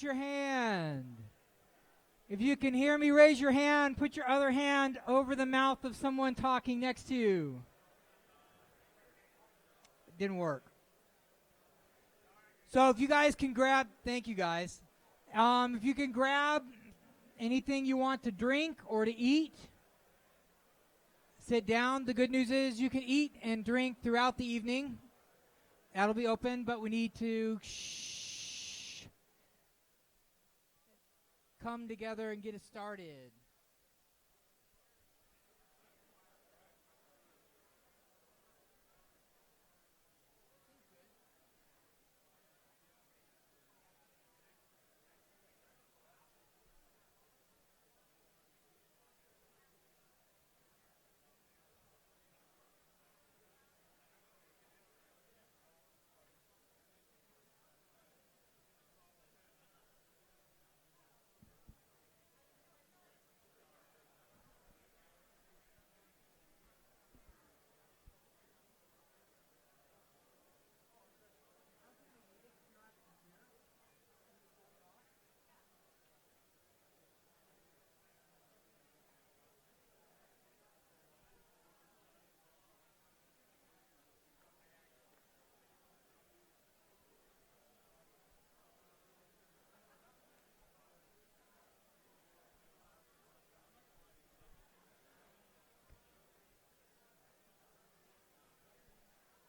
raise your hand. If you can hear me, raise your hand. Put your other hand over the mouth of someone talking next to you. It didn't work. So if you guys can grab, thank you guys. If you can grab anything you want to drink or to eat, sit down. The good news is you can eat and drink throughout the evening. That'll be open, but we need to come together and get it started.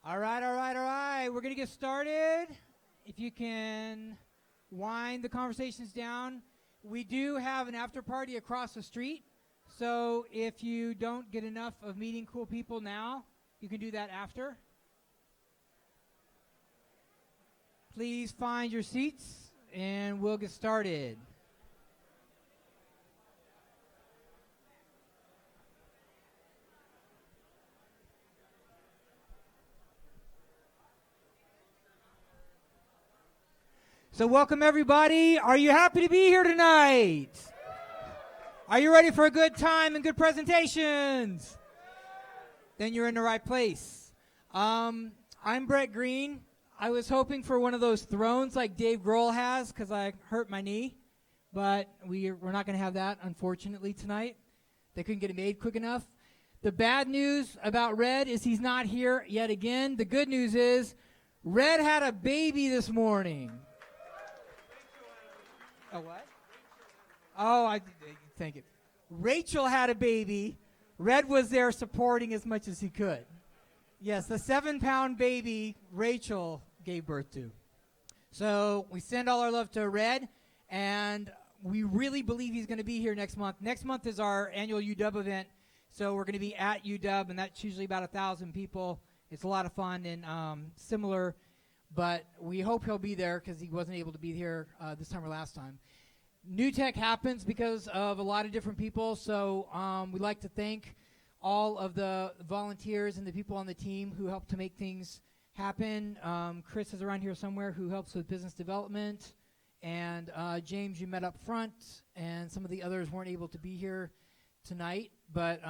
All right. We're going to get started. If you can wind the conversations down. We do have an after party across the street. So if you don't get enough of meeting cool people now, you can do that after. Please find your seats and we'll get started. So welcome everybody. Are you happy to be here tonight? Are you ready for a good time and good presentations? Then you're in the right place. I'm Brett Green. I was hoping for one of those thrones like Dave Grohl has because I hurt my knee. But we're not going to have that, unfortunately, tonight. They couldn't get it made quick enough. The bad news about Red is he's not here yet again. The good news is Red had a baby this morning. A what? Oh, thank you. Rachel had a baby. Red was there supporting as much as he could. Yes, the 7-pound baby Rachel gave birth to. So we send all our love to Red, and we really believe he's going to be here next month. Next month is our annual UW event, so we're going to be at UW, and that's usually about 1,000 people. It's a lot of fun and similar. But we hope he'll be there because he wasn't able to be here this time or last time. New Tech happens because of a lot of different people, so we'd like to thank all of the volunteers and the people on the team who helped to make things happen. Chris is around here somewhere who helps with business development, and James you met up front, and some of the others weren't able to be here tonight, but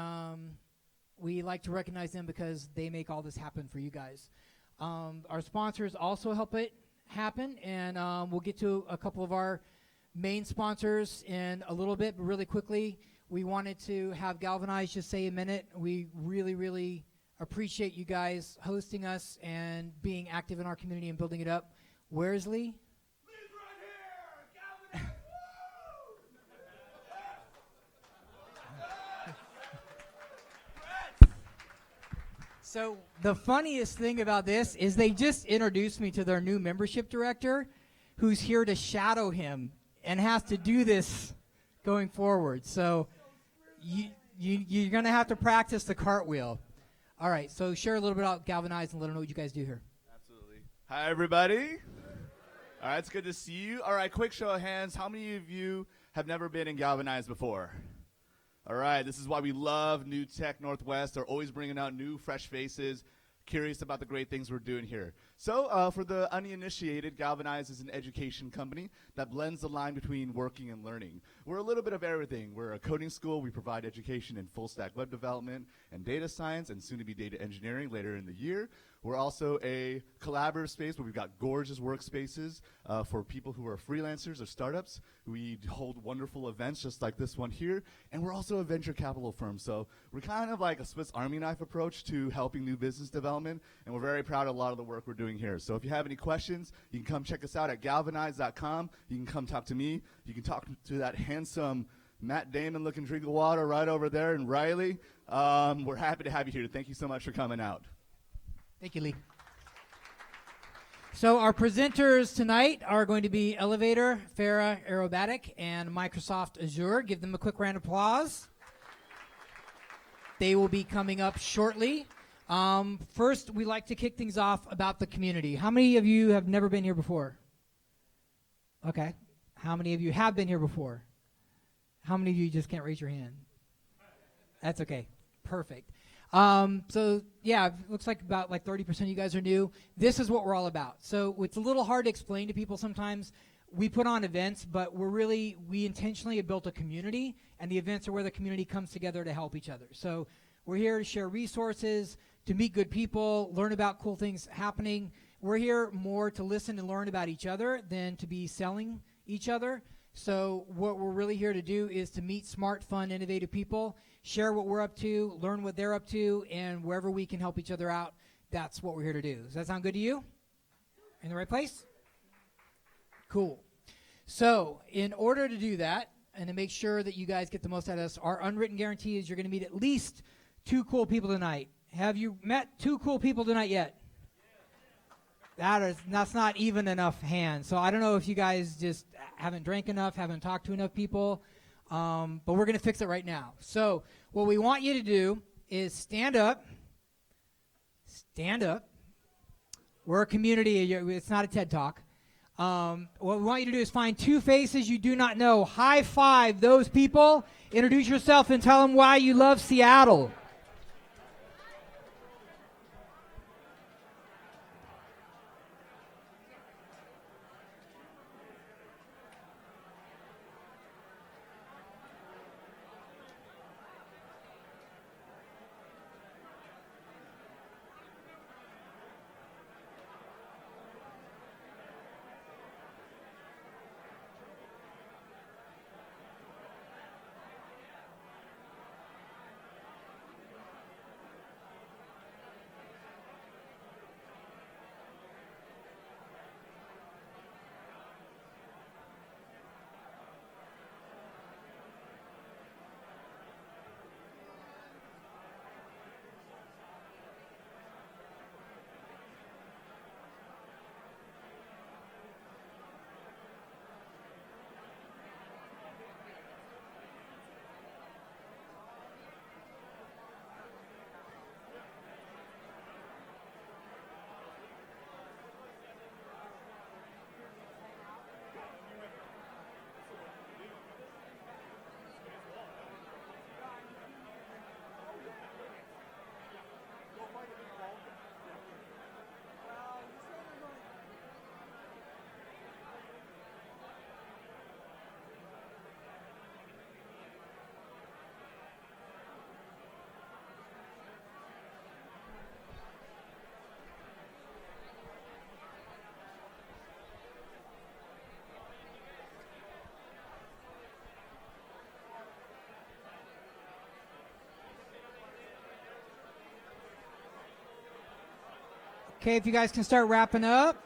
we like to recognize them because they make all this happen for you guys. Our sponsors also help it happen, and we'll get to a couple of our main sponsors in a little bit, but really quickly, we wanted to have Galvanize just say a minute. We really, really appreciate you guys hosting us and being active in our community and building it up. Where's Lee? Lee's right here! Galvanize! So the funniest thing about this is they just introduced me to their new membership director who's here to shadow him and has to do this going forward. So you're going to have to practice the cartwheel. All right, so share a little bit about Galvanize and let them know what you guys do here. Absolutely. Hi, everybody. All right, it's good to see you. All right, quick show of hands. How many of you have never been in Galvanize before? All right, this is why we love New Tech Northwest. They're always bringing out new, fresh faces, curious about the great things we're doing here. So for the uninitiated, Galvanize is an education company that blends the line between working and learning. We're a little bit of everything. We're a coding school. We provide education in full-stack web development and data science and soon-to-be data engineering later in the year. We're also a collaborative space where we've got gorgeous workspaces for people who are freelancers or startups. We hold wonderful events just like this one here. And we're also a venture capital firm. So we're kind of like a Swiss Army knife approach to helping new business development. And we're very proud of a lot of the work we're doing here. So if you have any questions, you can come check us out at galvanize.com. You can come talk to me. You can talk to that handsome Matt Damon looking drink of water right over there and Riley. We're happy to have you here. Thank you so much for coming out. Thank you, Lee. So our presenters tonight are going to be Elevator, Farah Aerobatic, and Microsoft Azure. Give them a quick round of applause. They will be coming up shortly. First, we like to kick things off about the community. How many of you have never been here before? Okay. How many of you have been here before? How many of you just can't raise your hand? That's okay. Perfect. So yeah, it looks like about 30% of you guys are new. This is what we're all about. So it's a little hard to explain to people sometimes. We put on events, but we intentionally have built a community, and the events are where the community comes together to help each other. So we're here to share resources, to meet good people, learn about cool things happening. We're here more to listen and learn about each other than to be selling each other. So what we're really here to do is to meet smart, fun, innovative people, share what we're up to, learn what they're up to, and wherever we can help each other out, that's what we're here to do. Does that sound good to you? In the right place? Cool. So in order to do that, and to make sure that you guys get the most out of this, our unwritten guarantee is you're going to meet at least 2 cool people tonight. Have you met 2 cool people tonight yet? That's not even enough hands. So I don't know if you guys just haven't drank enough, haven't talked to enough people, but we're going to fix it right now. So what we want you to do is stand up. Stand up. We're a community. It's not a TED Talk. What we want you to do is find 2 faces you do not know. High five those people. Introduce yourself and tell them why you love Seattle. Okay, if you guys can start wrapping up.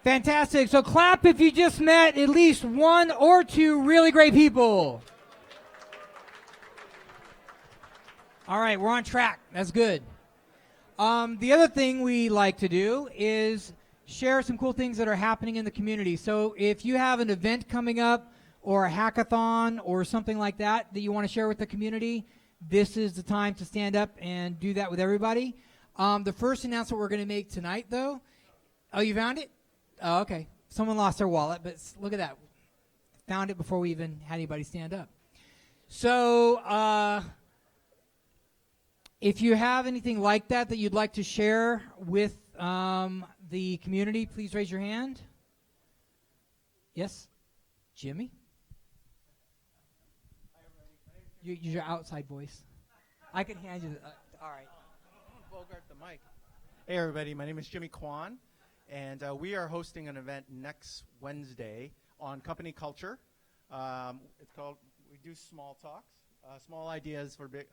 Fantastic. So clap if you just met at least 1 or 2 really great people. All right, we're on track. That's good. The other thing we like to do is share some cool things that are happening in the community. So if you have an event coming up or a hackathon or something like that that you want to share with the community, this is the time to stand up and do that with everybody. The first announcement we're going to make tonight, though. Oh, you found it? Oh, okay. Someone lost their wallet, but look at that. Found it before we even had anybody stand up. So if you have anything like that you'd like to share with the community, please raise your hand. Yes? Jimmy? Your outside voice. I can hand you the... all right. Bogart the mic. Hey, everybody. My name is Jimmy Kwan, and we are hosting an event next Wednesday on company culture. It's called, we do small talks, small ideas for big,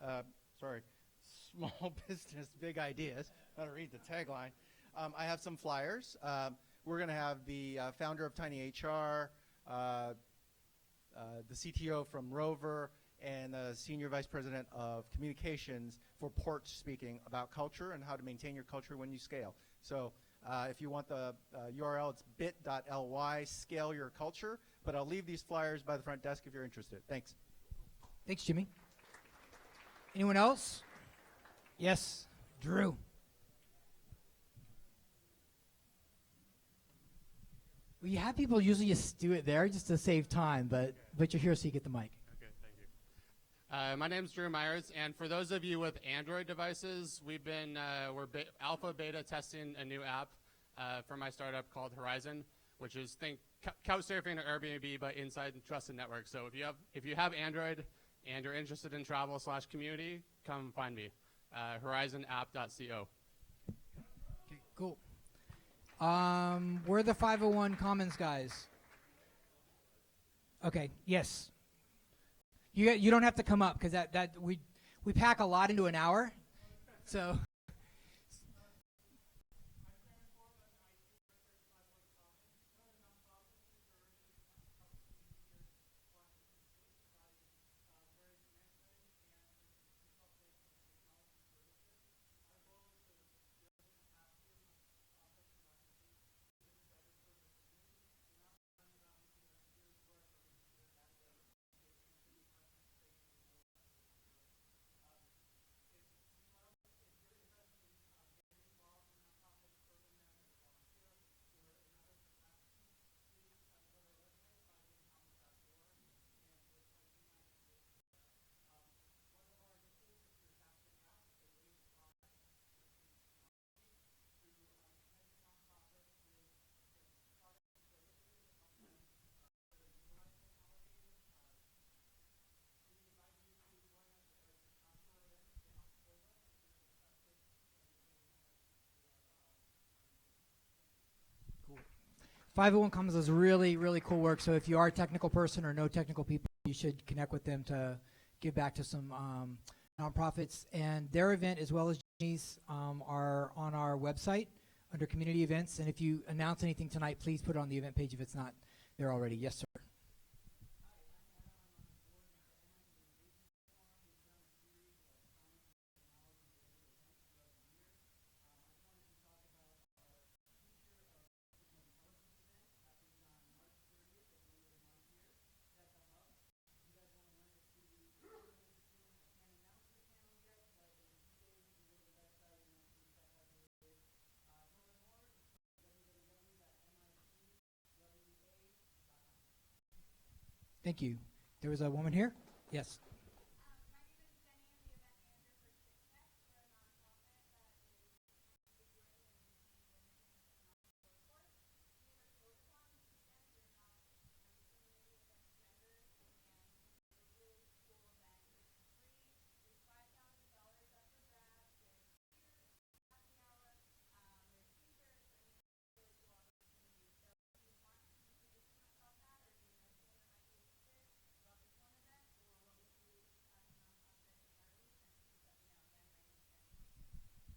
small business, big ideas. Gotta read the tagline. I have some flyers. We're going to have the founder of Tiny HR, the CTO from Rover, and the Senior Vice President of Communications for Porch speaking about culture and how to maintain your culture when you scale. So if you want the URL, it's bit.ly, scale your culture. But I'll leave these flyers by the front desk if you're interested. Thanks. Thanks, Jimmy. Anyone else? Yes, Drew. Well, you have people usually just do it there just to save time, but you're here so you get the mic. Okay, thank you. My name's Drew Myers, and for those of you with Android devices, we're alpha beta testing a new app for my startup called Horizon, which is Couchsurfing or Airbnb, but inside trusted network. So if you have Android and you're interested in travel/community, come find me. horizonapp.co. Okay, cool. We're the 501 Commons guys. Okay, yes. You don't have to come up because that we pack a lot into an hour. So cool. 501 Commons is really, really cool work. So if you are a technical person or know technical people, you should connect with them to give back to some nonprofits. And their event, as well as Jenny's, are on our website under community events. And if you announce anything tonight, please put it on the event page if it's not there already. Yes, sir. Thank you. There was a woman here? Yes.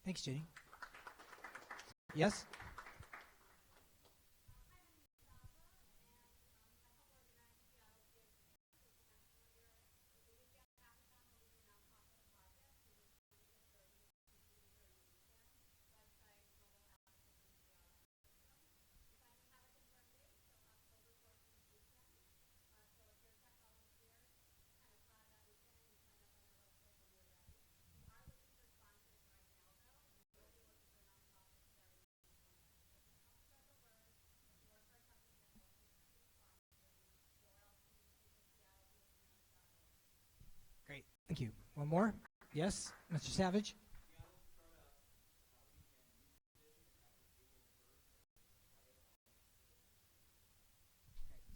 Thanks, Jenny. Yes? Thank you. One more? Yes, Mr. Savage?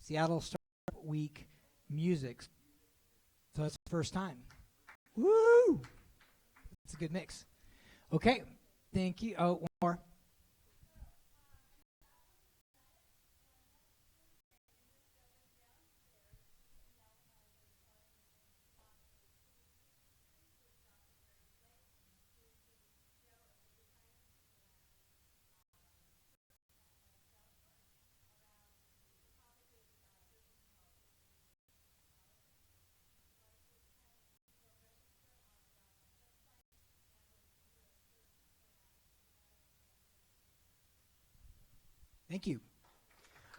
Seattle Startup Week music. So it's the first time. Woo! It's a good mix. Okay, thank you. Oh, one more. Thank you.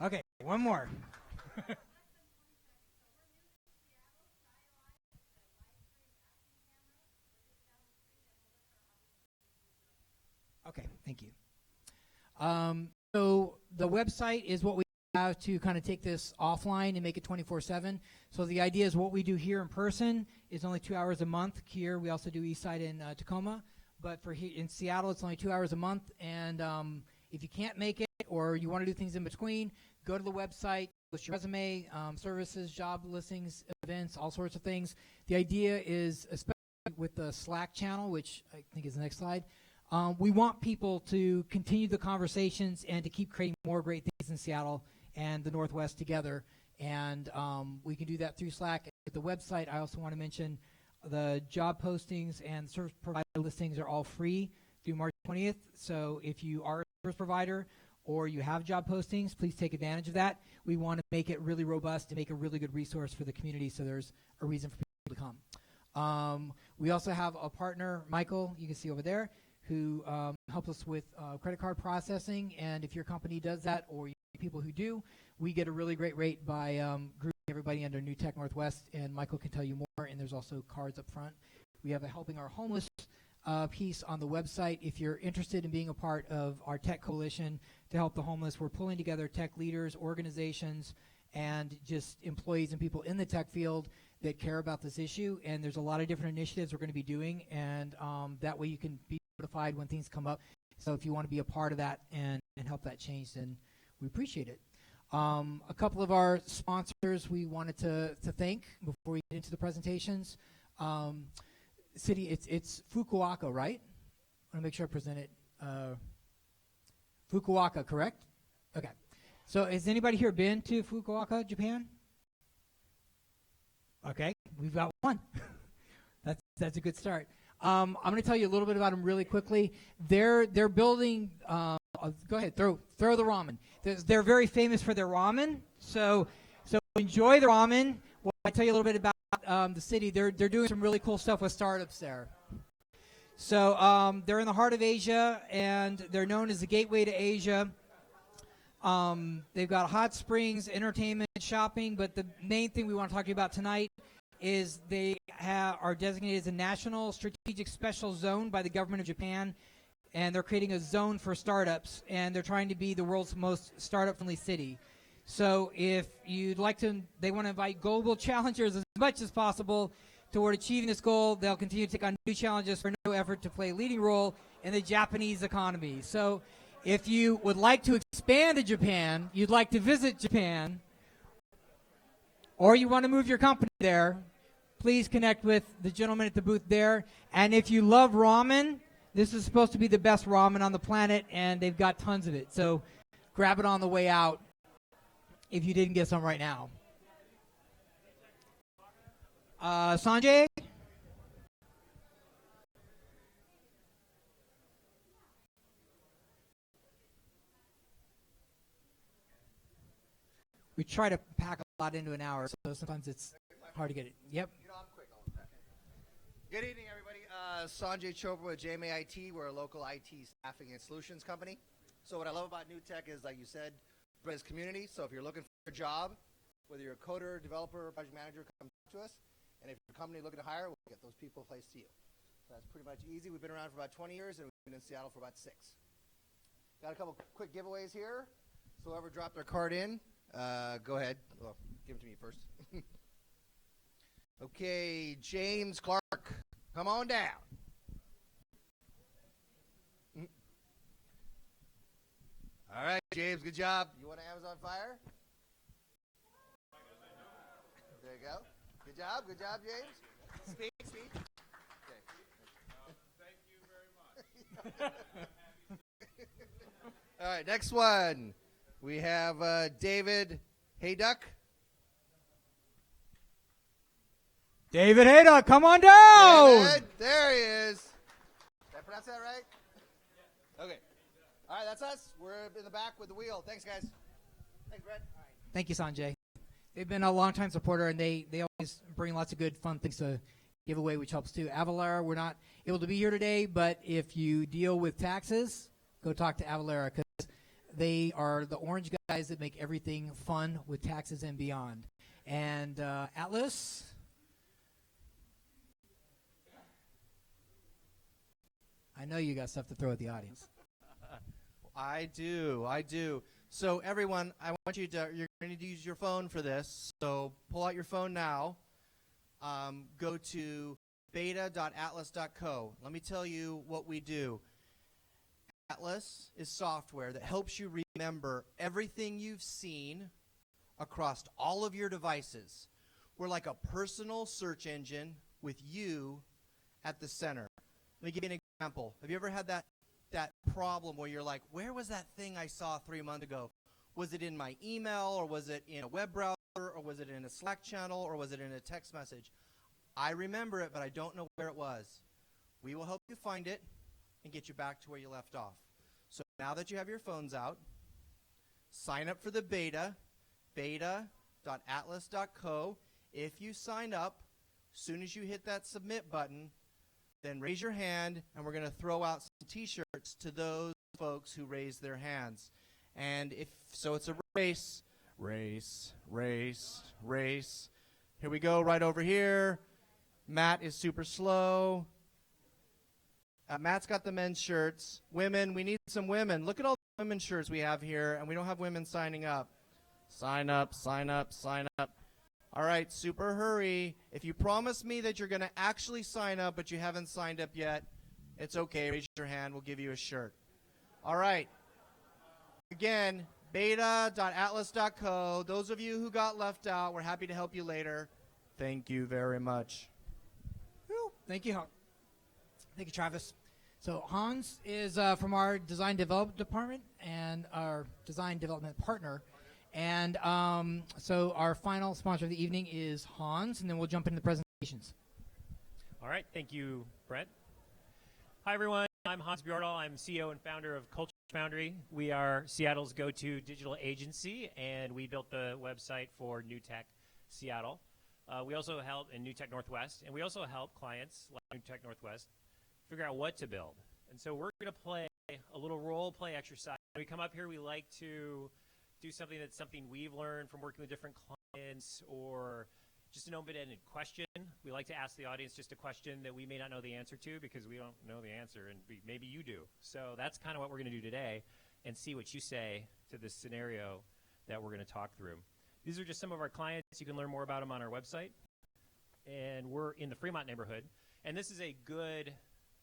Okay, one more. Okay, thank you. So the website is what we have to kind of take this offline and make it 24/7. So the idea is what we do here in person is only 2 hours a month. Here we also do Eastside in Tacoma, but for here in Seattle it's only 2 hours a month. And if you can't make it or you want to do things in between, go to the website, list your resume, services, job listings, events, all sorts of things. The idea is, especially with the Slack channel, which I think is the next slide, we want people to continue the conversations and to keep creating more great things in Seattle and the Northwest together. And we can do that through Slack. At the website, I also want to mention the job postings and service provider listings are all free through March 20th. So if you are a service provider or you have job postings, please take advantage of that. We want to make it really robust and make a really good resource for the community so there's a reason for people to come. We also have a partner, Michael, you can see over there, who helps us with credit card processing. And if your company does that or you people who do, we get a really great rate by grouping everybody under New Tech Northwest, and Michael can tell you more, and there's also cards up front. We have a Helping Our Homeless piece on the website. If you're interested in being a part of our tech coalition to help the homeless, we're pulling together tech leaders, organizations, and just employees and people in the tech field that care about this issue. And there's a lot of different initiatives we're going to be doing, and that way you can be notified when things come up. So if you want to be a part of that and help that change, then we appreciate it. A couple of our sponsors we wanted to thank before we get into the presentations. City, it's Fukuoka, right? I want to make sure I present it. Fukuoka, correct? Okay. So has anybody here been to Fukuoka, Japan? Okay, we've got one. That's a good start. I'm going to tell you a little bit about them really quickly. They're building. Go ahead, throw the ramen. They're very famous for their ramen. So enjoy the ramen. Well, I tell you a little bit about the city. They're doing some really cool stuff with startups there. So they're in the heart of Asia, and they're known as the gateway to Asia. They've got hot springs, entertainment, shopping, but the main thing we want to talk to you about tonight is they are designated as a national strategic special zone by the government of Japan, and they're creating a zone for startups, and they're trying to be the world's most startup-friendly city. So if you'd like to, they want to invite global challengers as much as possible toward achieving this goal. They'll continue to take on new challenges for no effort to play a leading role in the Japanese economy. So if you would like to expand to Japan, you'd like to visit Japan, or you want to move your company there, please connect with the gentleman at the booth there. And if you love ramen, this is supposed to be the best ramen on the planet, and they've got tons of it. So grab it on the way out if you didn't get some right now. Sanjay? We try to pack a lot into an hour, so sometimes it's hard to get it. Yep. You know, I'm quick all the time. Good evening, everybody. Sanjay Chopra with JMA IT. We're a local IT staffing and solutions company. So what I love about New Tech is, like you said, Brez community. So if you're looking for a job, whether you're a coder, developer, project manager, come talk to us. And if your company looking to hire, we'll get those people placed to you. So that's pretty much easy. We've been around for about 20 years, and we've been in Seattle for about 6. Got a couple quick giveaways here. So whoever dropped their card in, go ahead. Well, give them to me first. Okay, James Clark, come on down. All right, James, good job. You want Amazon Fire? There you go. Good job, James. Speak. Okay. Thank you very much. All right, next one. We have David Hayduck. David Haydock, come on down. David, there he is. Did I pronounce that right? Okay. All right, that's us. We're in the back with the wheel. Thanks, guys. Thanks, Brett. All right. Thank you, Sanjay. They've been a long-time supporter, and they always bring lots of good, fun things to give away, which helps too. Avalara, we're not able to be here today, but if you deal with taxes, go talk to Avalara, because they are the orange guys that make everything fun with taxes and beyond. And Atlas, I know you got stuff to throw at the audience. I do. So everyone, I want you're going to use your phone for this. So pull out your phone now. Go to beta.atlas.co. Let me tell you what we do. Atlas is software that helps you remember everything you've seen across all of your devices. We're like a personal search engine with you at the center. Let me give you an example. Have you ever had that problem where you're like, where was that thing I saw 3 months ago? Was it in my email, or was it in a web browser, or was it in a Slack channel, or was it in a text message? I remember it, but I don't know where it was. We will help you find it and get you back to where you left off. So now that you have your phones out, sign up for the beta.atlas.co. If you sign up, as soon as you hit that submit button, then raise your hand, and we're going to throw out some T-shirts to those folks who raise their hands. And if so, it's a race. Here we go, right over here. Matt is super slow. Matt's got the men's shirts. Women, we need some women. Look at all the women's shirts we have here, and we don't have women signing up. Sign up. All right, super hurry. If you promise me that you're going to actually sign up, but you haven't signed up yet, it's okay. Raise your hand. We'll give you a shirt. All right. Again, beta.atlas.co. Those of you who got left out, we're happy to help you later. Thank you very much. Thank you. Thank you, Travis. So Hans is from our design development department and our design development partner. And so our final sponsor of the evening is Hans, and then we'll jump into the presentations. All right. Thank you, Brett. Hi, everyone. I'm Hans Bjordahl. I'm CEO and founder of Culture Foundry. We are Seattle's go-to digital agency, and we built the website for New Tech Seattle. We also help in New Tech Northwest, and we also help clients like New Tech Northwest figure out what to build. And so we're going to play a little role play exercise. When we come up here, we like to do something that's something we've learned from working with different clients, or just an open-ended question. We like to ask the audience just a question that we may not know the answer to because we don't know the answer, and maybe you do. So that's kind of what we're going to do today, and see what you say to this scenario that we're going to talk through. These are just some of our clients. You can learn more about them on our website. And we're in the Fremont neighborhood. And this is a good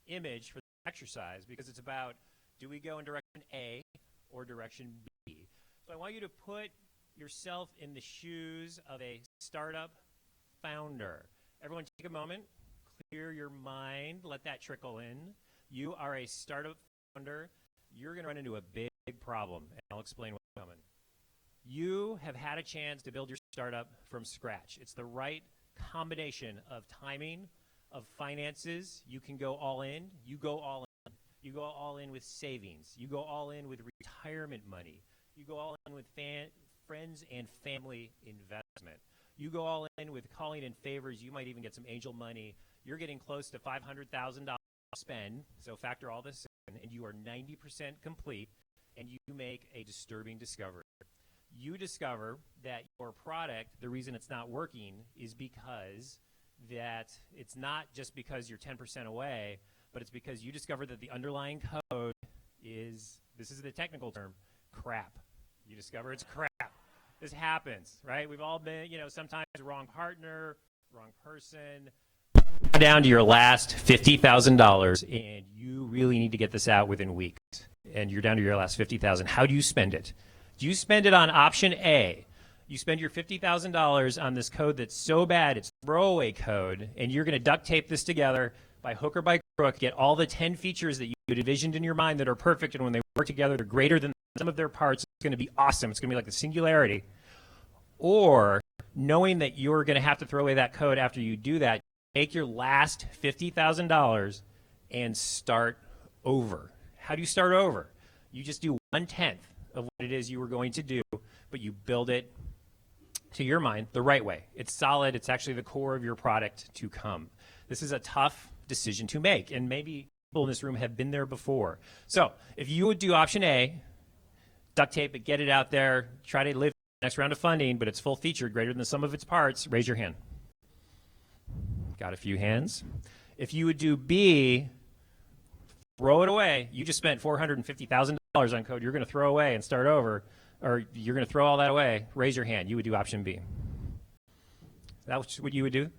image for the exercise because it's about, do we go in direction A or direction B? So I want you to put yourself in the shoes of a startup founder. Everyone take a moment, clear your mind, let that trickle in. You are a startup founder. You're going to run into a big problem, and I'll explain what's coming. You have had a chance to build your startup from scratch. It's the right combination of timing, of finances. You can go all in. You go all in. You go all in with savings. You go all in with retirement money. You go all in with friends and family investment. You go all in with calling in favors. You might even get some angel money. You're getting close to $500,000 to spend, so factor all this in, and you are 90% complete, and you make a disturbing discovery. You discover that your product, the reason it's not working is because that it's not just because you're 10% away, but it's because you discover that the underlying code is, this is the technical term, crap. You discover it's crap. This happens, right? We've all been, sometimes wrong partner, wrong person. Down to your last $50,000, and you really need to get this out within weeks. And you're down to your last $50,000. How do you spend it? Do you spend it on option A? You spend your $50,000 on this code that's so bad it's throwaway code, and you're going to duct tape this together by hook or by crook, get all the 10 features that you had envisioned in your mind that are perfect, and when they work together, they're greater than some of their parts. It's going to be awesome. It's going to be like the singularity. Or knowing that you're going to have to throw away that code after you do that, take your last $50,000 and start over. How do you start over? You just do 1/10 of what it is you were going to do, but you build it, to your mind, the right way. It's solid. It's actually the core of your product to come. This is a tough decision to make, and maybe people in this room have been there before. So if you would do option A, duct tape it, get it out there, try to live the next round of funding, but it's full featured, greater than the sum of its parts, raise your hand. Got a few hands. If you would do B, throw it away. You just spent $450,000 on code you're going to throw away and start over, or you're going to throw all that away. Raise your hand. You would do option B. That's what you would do?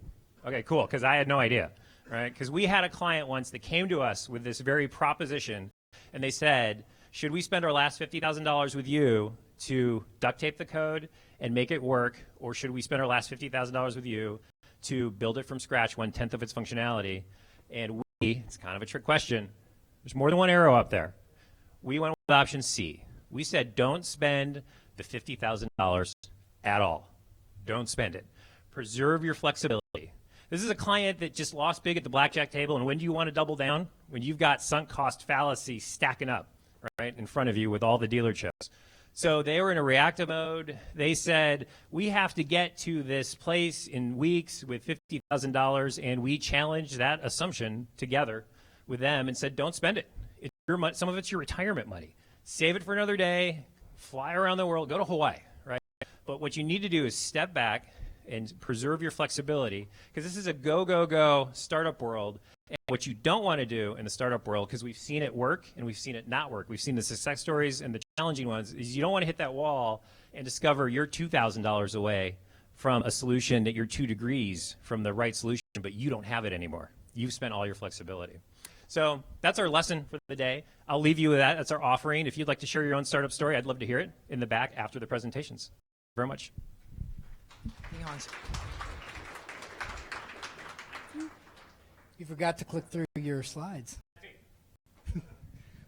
Okay, cool, because I had no idea, right? Because we had a client once that came to us with this very proposition, and they said, should we spend our last $50,000 with you to duct tape the code and make it work, or should we spend our last $50,000 with you to build it from scratch, 1/10 of its functionality? And it's kind of a trick question. There's more than one arrow up there. We went with option C. We said don't spend the $50,000 at all. Don't spend it. Preserve your flexibility. This is a client that just lost big at the blackjack table, and when do you want to double down? When you've got sunk cost fallacy stacking up right in front of you with all the dealer chips. So they were in a reactive mode. They said, we have to get to this place in weeks with $50,000, and we challenged that assumption together with them and said, don't spend it. It's your money. Some of it's your retirement money. Save it for another day, fly around the world, go to Hawaii, right? But what you need to do is step back and preserve your flexibility, because this is a go, go, go startup world. And what you don't want to do in the startup world, because we've seen it work and we've seen it not work, we've seen the success stories and the challenging ones, is you don't want to hit that wall and discover you're $2,000 away from a solution that you're 2 degrees from the right solution, but you don't have it anymore. You've spent all your flexibility. So that's our lesson for the day. I'll leave you with that. That's our offering. If you'd like to share your own startup story, I'd love to hear it in the back after the presentations. Thank you very much. Hang on. You forgot to click through your slides.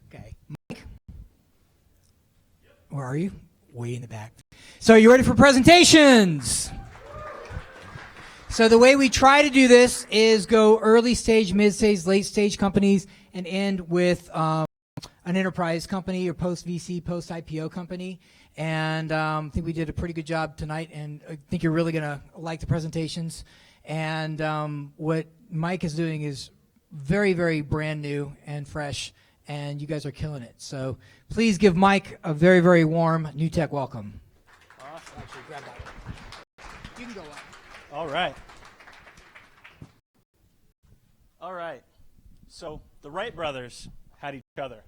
Okay. Mike? Where are you? Way in the back. So are you ready for presentations? So the way we try to do this is go early stage, mid stage, late stage companies and end with an enterprise company or post VC, post IPO company. And I think we did a pretty good job tonight, and I think you're really going to like the presentations. And what Mike is doing is very, very brand new and fresh, and you guys are killing it. So please give Mike a very, very warm New Tech welcome. Awesome. Actually, grab that one. You can go up. All right. All right. So the Wright brothers had each other.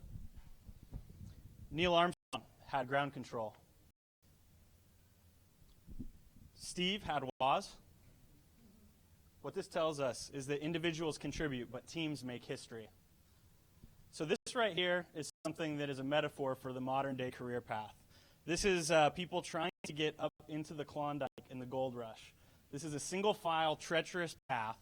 Neil Armstrong had ground control. Steve had Woz. What this tells us is that individuals contribute, but teams make history. So this right here is something that is a metaphor for the modern day career path. This is people trying to get up into the Klondike in the gold rush. This is a single file, treacherous path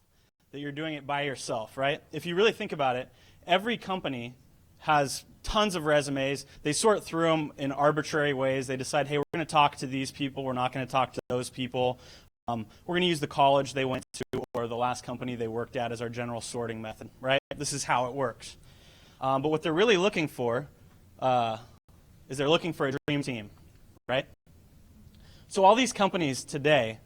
that you're doing it by yourself, right? If you really think about it, every company has tons of resumes. They sort through them in arbitrary ways. They decide, hey, we're going to talk to these people. We're not going to talk to those people. We're going to use the college they went to or the last company they worked at as our general sorting method, right? This is how it works. But what they're really looking for is they're looking for a dream team, right? So all these companies today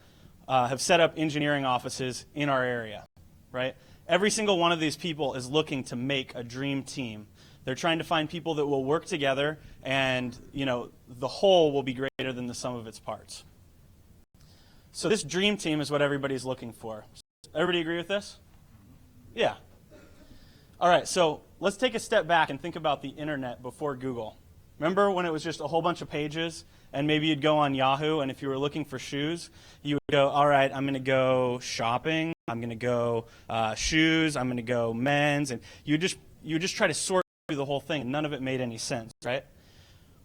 have set up engineering offices in our area, right? Every single one of these people is looking to make a dream team. They're trying to find people that will work together, and the whole will be greater than the sum of its parts. So this dream team is what everybody's looking for. Everybody agree with this? Yeah. All right, so let's take a step back and think about the internet before Google. Remember when it was just a whole bunch of pages And maybe you'd go on Yahoo, and if you were looking for shoes, you would go, all right, I'm going to go shopping, I'm going to go shoes, I'm going to go men's, and you just try to sort through the whole thing, and none of it made any sense, right?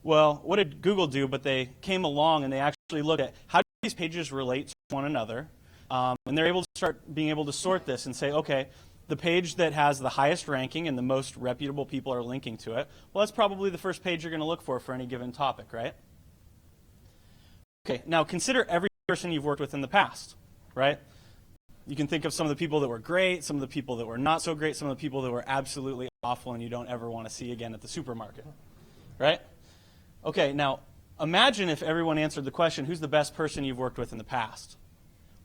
Well, what did Google do? But they came along and they actually looked at how do these pages relate to one another, and they're able to start being able to sort this and say, okay, the page that has the highest ranking and the most reputable people are linking to it, well, that's probably the first page you're going to look for any given topic, right? Okay, now consider every person you've worked with in the past, right? You can think of some of the people that were great, some of the people that were not so great, some of the people that were absolutely awful and you don't ever want to see again at the supermarket, right? Okay, now imagine if everyone answered the question, who's the best person you've worked with in the past?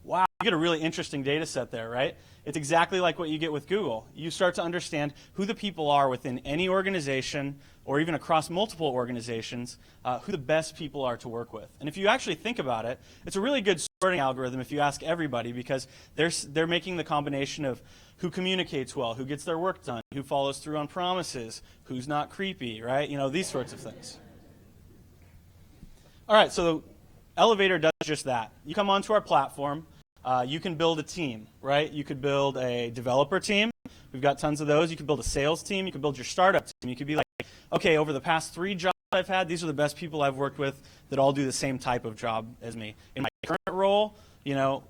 Wow, you get a really interesting data set there, right? It's exactly like what you get with Google. You start to understand who the people are within any organization or even across multiple organizations, who the best people are to work with. And if you actually think about it, it's a really good sorting algorithm if you ask everybody, because they're making the combination of who communicates well, who gets their work done, who follows through on promises, who's not creepy, right? You know, these sorts of things. All right, so Elevator does just that. You come onto our platform, you can build a team, right? You could build a developer team. We've got tons of those. You can build a sales team. You can build your startup team. You could be like, okay, over the past 3 jobs I've had, these are the best people I've worked with that all do the same type of job as me. In my current role, you know,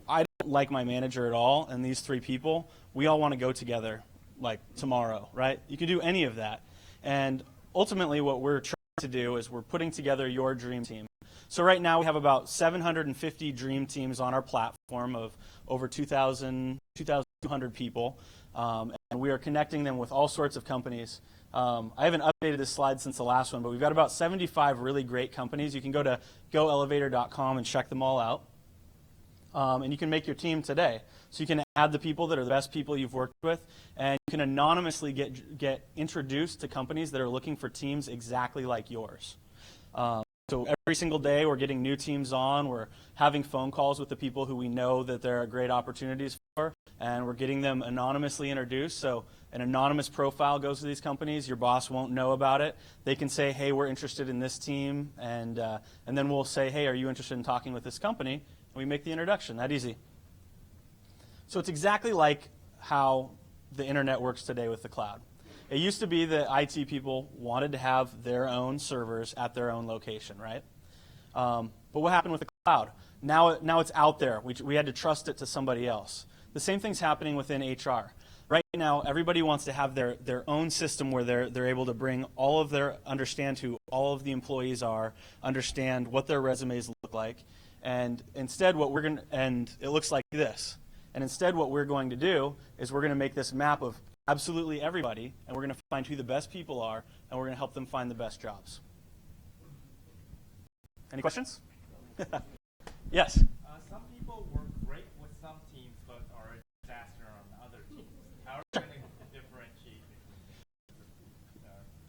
I don't like my manager at all, and these 3 people, we all want to go together like tomorrow, right? You can do any of that. And ultimately what we're trying to do is we're putting together your dream team. So right now we have about 750 dream teams on our platform of over 2,200 people, and we are connecting them with all sorts of companies. I haven't updated this slide since the last one, but we've got about 75 really great companies. You can go to goelevator.com and check them all out, and you can make your team today. So you can add the people that are the best people you've worked with, and you can anonymously get introduced to companies that are looking for teams exactly like yours. So every single day we're getting new teams on, we're having phone calls with the people who we know that there are great opportunities for, and we're getting them anonymously introduced. So an anonymous profile goes to these companies, your boss won't know about it. They can say, hey, we're interested in this team, and then we'll say, hey, are you interested in talking with this company? And we make the introduction, that easy. So it's exactly like how the internet works today with the cloud. It used to be that IT people wanted to have their own servers at their own location, right? But what happened with the cloud? Now it's out there. We had to trust it to somebody else. The same thing's happening within HR. Right now, everybody wants to have their own system where they're able to bring understand who all of the employees are, understand what their resumes look like, and instead it looks like this. And instead what we're going to do is we're going to make this map of absolutely everybody, and we're going to find who the best people are, and we're going to help them find the best jobs. Any questions? Yes? Some people work great with some teams, but are a disaster on other teams. How are you going to differentiate between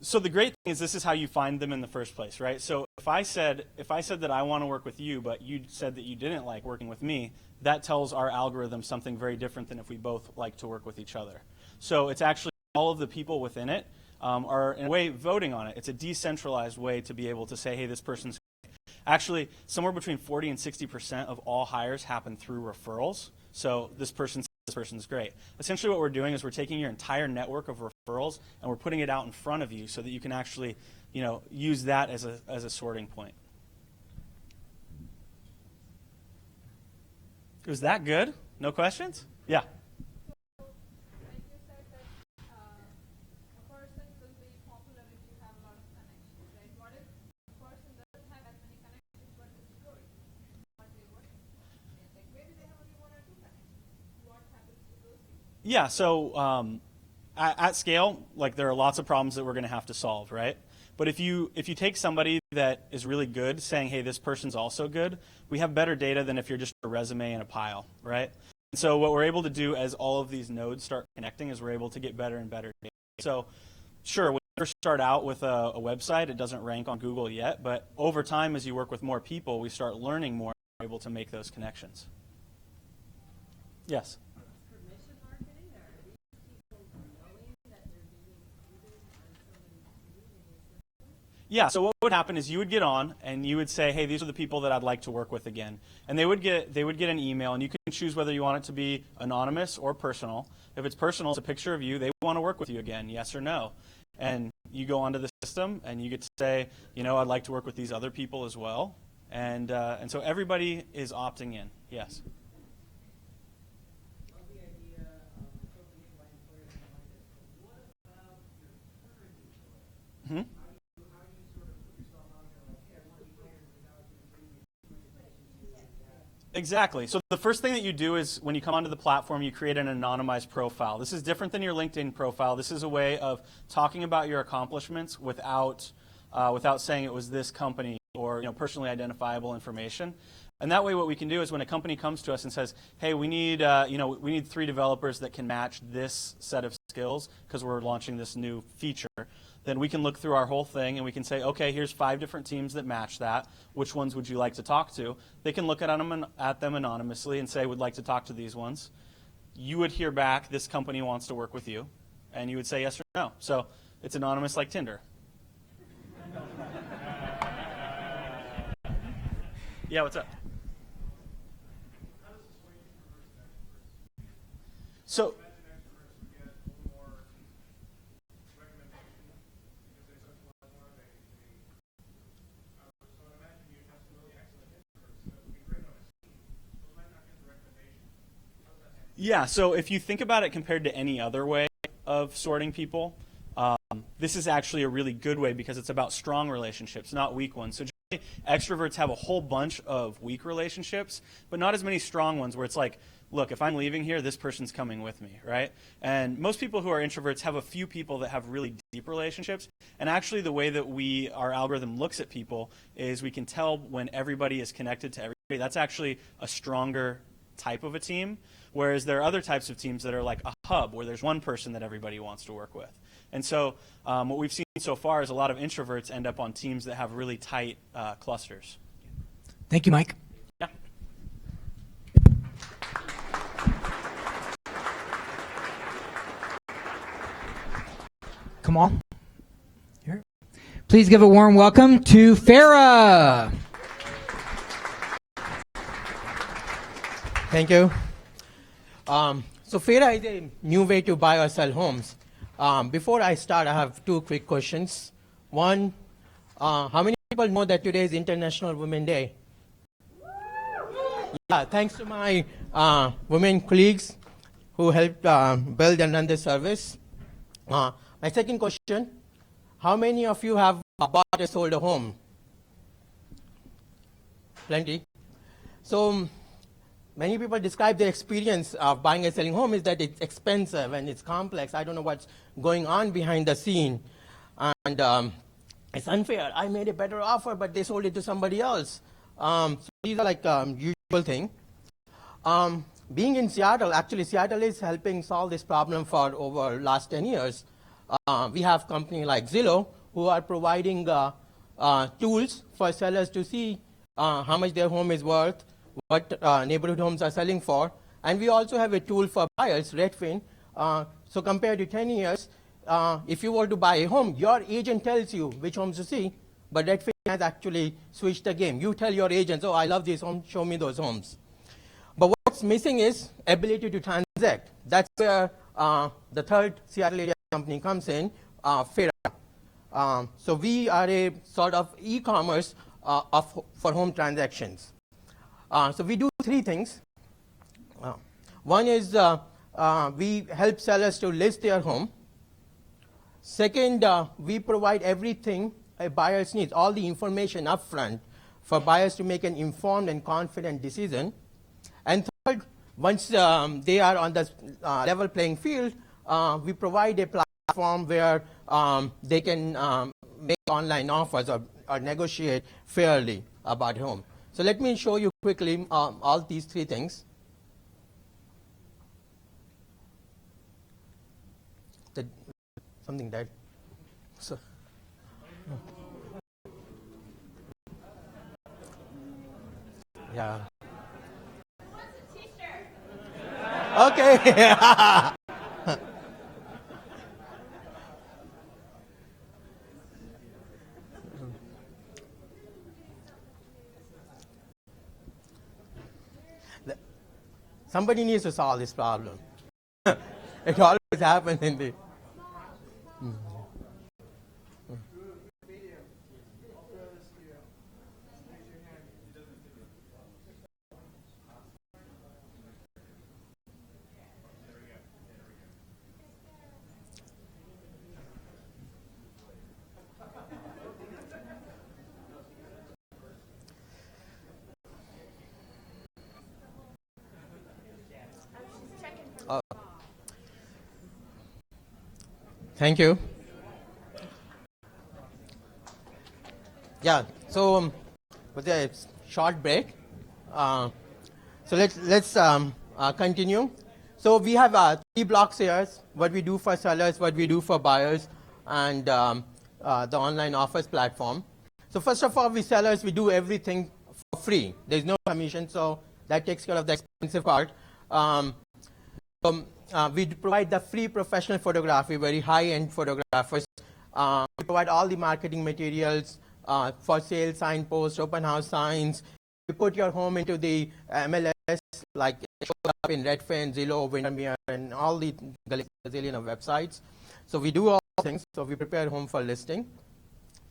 So the great thing is this is how you find them in the first place, right? So if I said that I want to work with you, but you said that you didn't like working with me, that tells our algorithm something very different than if we both like to work with each other. So it's actually all of the people within it are in a way voting on it. It's a decentralized way to be able to say, hey, this person's great. Actually, somewhere between 40 and 60% of all hires happen through referrals. So this person's great. Essentially what we're doing is we're taking your entire network of referrals and we're putting it out in front of you so that you can actually, you know, use that as a sorting point. Was that good? No questions? Yeah. Yeah, so at scale, like there are lots of problems that we're going to have to solve, right? But if you take somebody that is really good, saying, hey, this person's also good, we have better data than if you're just a resume in a pile, right? And so what we're able to do as all of these nodes start connecting is we're able to get better and better data. So sure, when you first start out with a website, it doesn't rank on Google yet, but over time as you work with more people, we start learning more and we're able to make those connections. Yes? Yeah, so what would happen is you would get on and you would say, hey, these are the people that I'd like to work with again. And they would get an email, and you can choose whether you want it to be anonymous or personal. If it's personal, it's a picture of you. They want to work with you again, yes or no. And you go onto the system and you get to say, I'd like to work with these other people as well. And so everybody is opting in, yes. Hmm? Exactly. So the first thing that you do is when you come onto the platform, you create an anonymized profile. This is different than your LinkedIn profile. This is a way of talking about your accomplishments without saying it was this company or personally identifiable information. And that way, what we can do is when a company comes to us and says, "Hey, we need 3 developers that can match this set of skills because we're launching this new feature," then we can look through our whole thing and we can say, "Okay, here's 5 different teams that match that. Which ones would you like to talk to?" They can look at them anonymously and say, "Would like to talk to these ones." You would hear back, "This company wants to work with you," and you would say yes or no. So it's anonymous like Tinder. Yeah, what's up? So, yeah, so if you think about it compared to any other way of sorting people, this is actually a really good way because it's about strong relationships, not weak ones. So generally, extroverts have a whole bunch of weak relationships, but not as many strong ones where it's like, look, if I'm leaving here, this person's coming with me, right? And most people who are introverts have a few people that have really deep relationships. And actually the way that our algorithm looks at people is we can tell when everybody is connected to everybody. That's actually a stronger type of a team, whereas there are other types of teams that are like a hub where there's one person that everybody wants to work with. And so what we've seen so far is a lot of introverts end up on teams that have really tight clusters. Thank you, Mike. Yeah. Come on. Here. Please give a warm welcome to Farah. Thank you. So Farah is a new way to buy or sell homes. Before I start, I have 2 quick questions. One, how many people know that today is International Women's Day? Yeah, thanks to my women colleagues who helped build and run this service. My second question, how many of you have bought or sold a home? Plenty. So many people describe their experience of buying and selling home is that it's expensive and it's complex. I don't know what's going on behind the scene. And it's unfair. I made a better offer, but they sold it to somebody else. So these are like usual thing. Being in Seattle, actually Seattle is helping solve this problem for over last 10 years. We have companies like Zillow who are providing tools for sellers to see how much their home is worth, what neighborhood homes are selling for. And we also have a tool for buyers, Redfin. So compared to 10 years, if you were to buy a home, your agent tells you which homes to see, but Redfin has actually switched the game. You tell your agents, "Oh, I love this home, show me those homes." But what's missing is ability to transact. That's where the third Seattle area company comes in, Farah. So we are a sort of e-commerce for home transactions. So we do 3 things. One is we help sellers to list their home. Second, we provide everything a buyer needs, all the information up front for buyers to make an informed and confident decision. And third, once they are on the level playing field, we provide a platform where they can make online offers or negotiate fairly about home. So let me show you quickly all these 3 things. Something died. So, yeah. Okay. Somebody needs to solve this problem. It always happens in the. Thank you. Yeah, so with a short break. So let's continue. So we have 3 blocks here, what we do for sellers, what we do for buyers, and the online offers platform. So first of all, we sellers, we do everything for free. There's no commission, so that takes care of the expensive part. We provide the free professional photography, very high-end photographers. We provide all the marketing materials for sale, signposts, open house signs. We put your home into the MLS, like it shows up in Redfin, Zillow, Windermere, and all the gazillion of websites. So we do all things. So we prepare home for listing.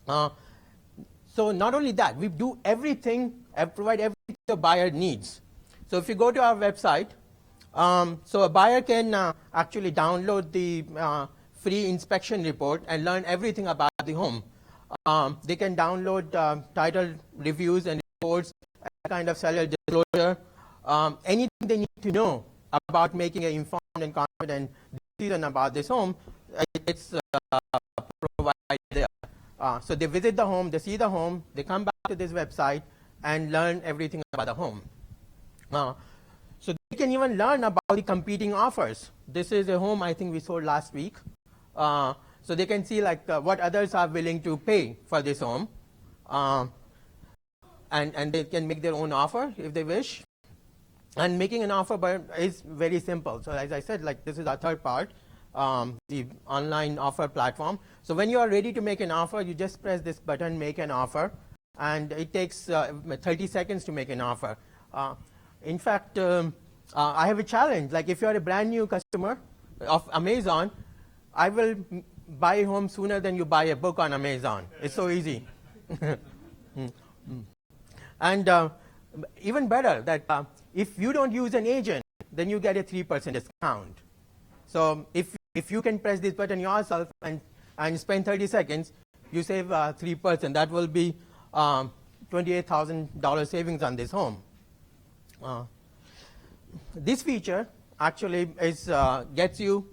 So not only that, we do everything, provide everything the buyer needs. So if you go to our website, so a buyer can actually download the free inspection report and learn everything about the home. They can download title reviews and reports, kind of seller disclosure, anything they need to know about making an informed and confident decision about this home. It's provided there. So they visit the home, they see the home, they come back to this website and learn everything about the home. So they can even learn about the competing offers. This is a home I think we sold last week. So they can see like what others are willing to pay for this home. And they can make their own offer if they wish. And making an offer is very simple. So as I said, like this is our third part, the online offer platform. So when you are ready to make an offer, you just press this button, make an offer. And it takes 30 seconds to make an offer. In fact, I have a challenge. Like if you're a brand new customer of Amazon, I will buy a home sooner than you buy a book on Amazon. It's so easy. And even better, that if you don't use an agent, then you get a 3% discount. So if you can press this button yourself and spend 30 seconds, you save 3%. That will be $28,000 savings on this home. This feature actually gets you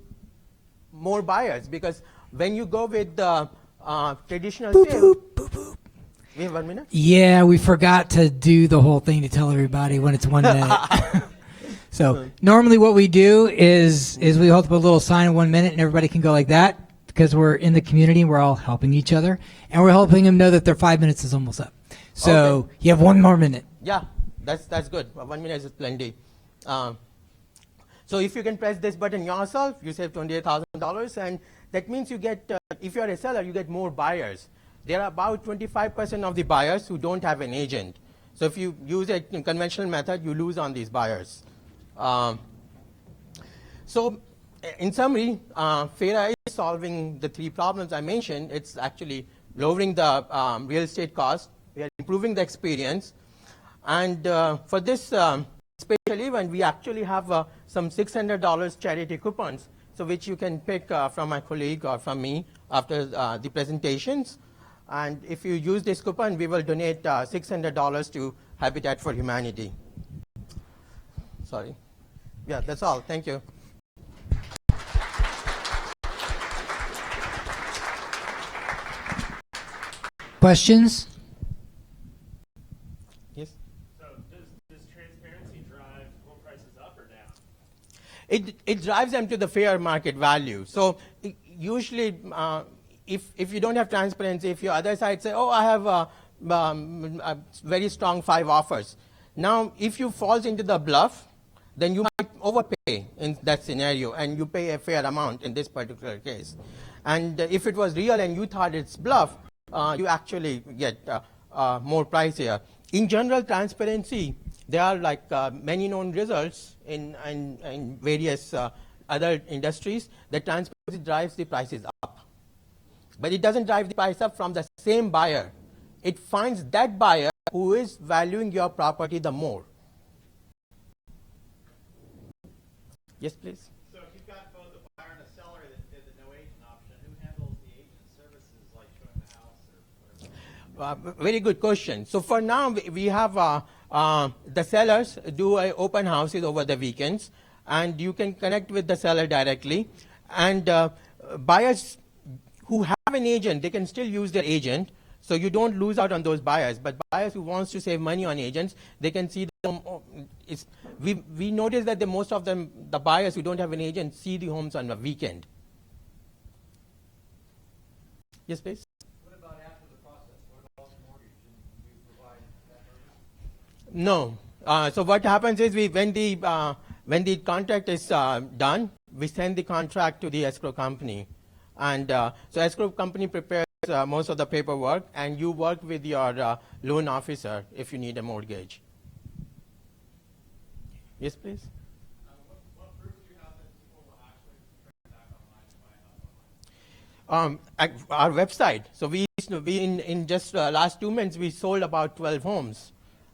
more buyers, because when you go with the traditional sale, we have 1 minute? Yeah, we forgot to do the whole thing to tell everybody when it's 1 minute. So normally what we do is we hold up a little sign in 1 minute and everybody can go like that, because we're in the community and we're all helping each other, and we're helping them know that their 5 minutes is almost up. So Okay. you have 1 more minute. Yeah, that's good. 1 minute is plenty. So if you can press this button yourself, you save $28,000, and that means you get, if you're a seller, you get more buyers. There are about 25% of the buyers who don't have an agent. So if you use a conventional method, you lose on these buyers. So in summary, FARA is solving the 3 problems I mentioned. It's actually lowering the real estate cost. We are improving the experience. And for this special event, we actually have some $600 charity coupons, so which you can pick from my colleague or from me after the presentations. And if you use this coupon, we will donate $600 to Habitat for Humanity. Sorry. Yeah, that's all. Thank you. Questions? Yes? So does transparency drive home prices up or down? It drives them to the fair market value. So usually, if you don't have transparency, if your other side say, oh, I have a very strong 5 offers. Now, if you fall into the bluff, then you might overpay in that scenario, and you pay a fair amount in this particular case. And if it was real and you thought it's bluff, you actually get more price here. in general, transparency, there are like many known results in various other industries that transparency drives the prices up. But it doesn't drive the price up from the same buyer. It finds that buyer who is valuing your property the more. Yes, please. So if you've got both a buyer and a seller that did the no agent option, who handles the agent services like showing the house or whatever? Very good question. So for now, we have the sellers do open houses over the weekends, and you can connect with the seller directly. And buyers who have an agent, they can still use their agent, so you don't lose out on those buyers. But buyers who wants to save money on agents, they can see them. We notice that most of them, the buyers who don't have an agent, see the homes on the weekend. Yes, please. What about after the process? What about the mortgage? Do you provide that service? No. So what happens is when the contract is done, we send the contract to the escrow company, and so escrow company prepares most of the paperwork, and you work with your loan officer if you need a mortgage. Yes, please. What proof do you have that people will actually transact online and buy a house online? Our website. So we in just last 2 months we sold about 12 homes,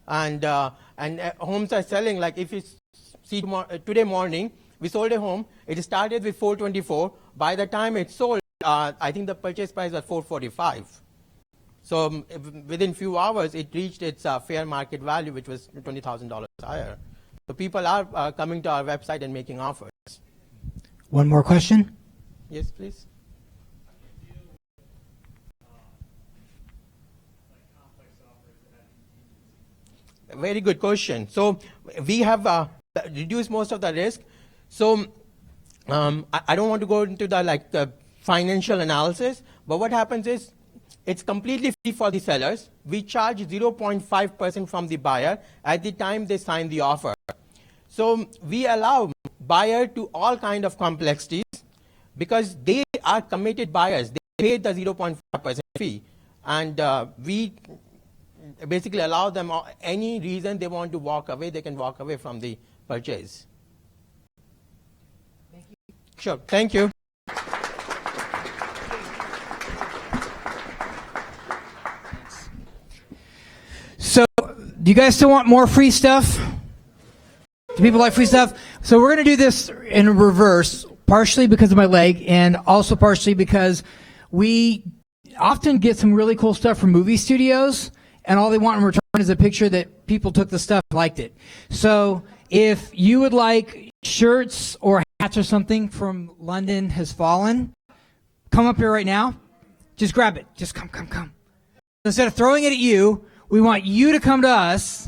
and homes are selling. Like if you see today morning, we sold a home. It started with 424. By the time it sold, I think the purchase price was 445. So within few hours, it reached its fair market value, which was $20,000 higher. So people are coming to our website and making offers. One more question. Yes, please. Very good question. So we have reduced most of the risk. So I don't want to go into the financial analysis, but what happens is it's completely free for the sellers. We charge 0.5% from the buyer at the time they sign the offer. So we allow buyer to all kind of complexities because they are committed buyers. They pay the 0.5% fee, and we basically allow them any reason they want to walk away, they can walk away from the purchase. Thank you. Sure. Thank you. So, do you guys still want more free stuff? Do people like free stuff? So we're going to do this in reverse, partially because of my leg and also partially because we often get some really cool stuff from movie studios, and all they want in return is a picture that people took the stuff, liked it. So if you would like shirts or hats or something from London Has Fallen, come up here right now. Just grab it. Just come. Instead of throwing it at you, we want you to come to us.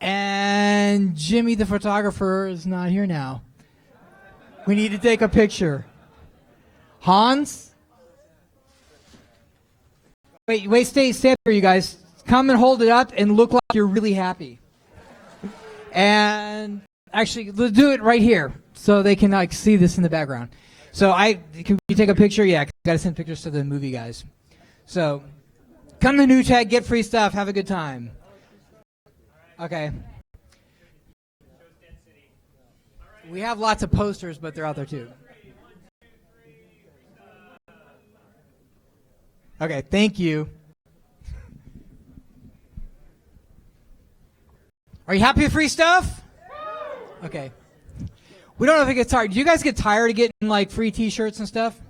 And Jimmy, the photographer, is not here now. We need to take a picture. Hans? Wait, stay up here, you guys. Come and hold it up and look like you're really happy. And actually, let's do it right here so they can see this in the background. So can you take a picture? Yeah, got to send pictures to the movie guys. So come to NewTek, get free stuff, have a good time. Okay. We have lots of posters, but they're out there too. Okay, thank you. Are you happy with free stuff? Okay. We don't know if it gets tired. Do you guys get tired of getting free t-shirts and stuff?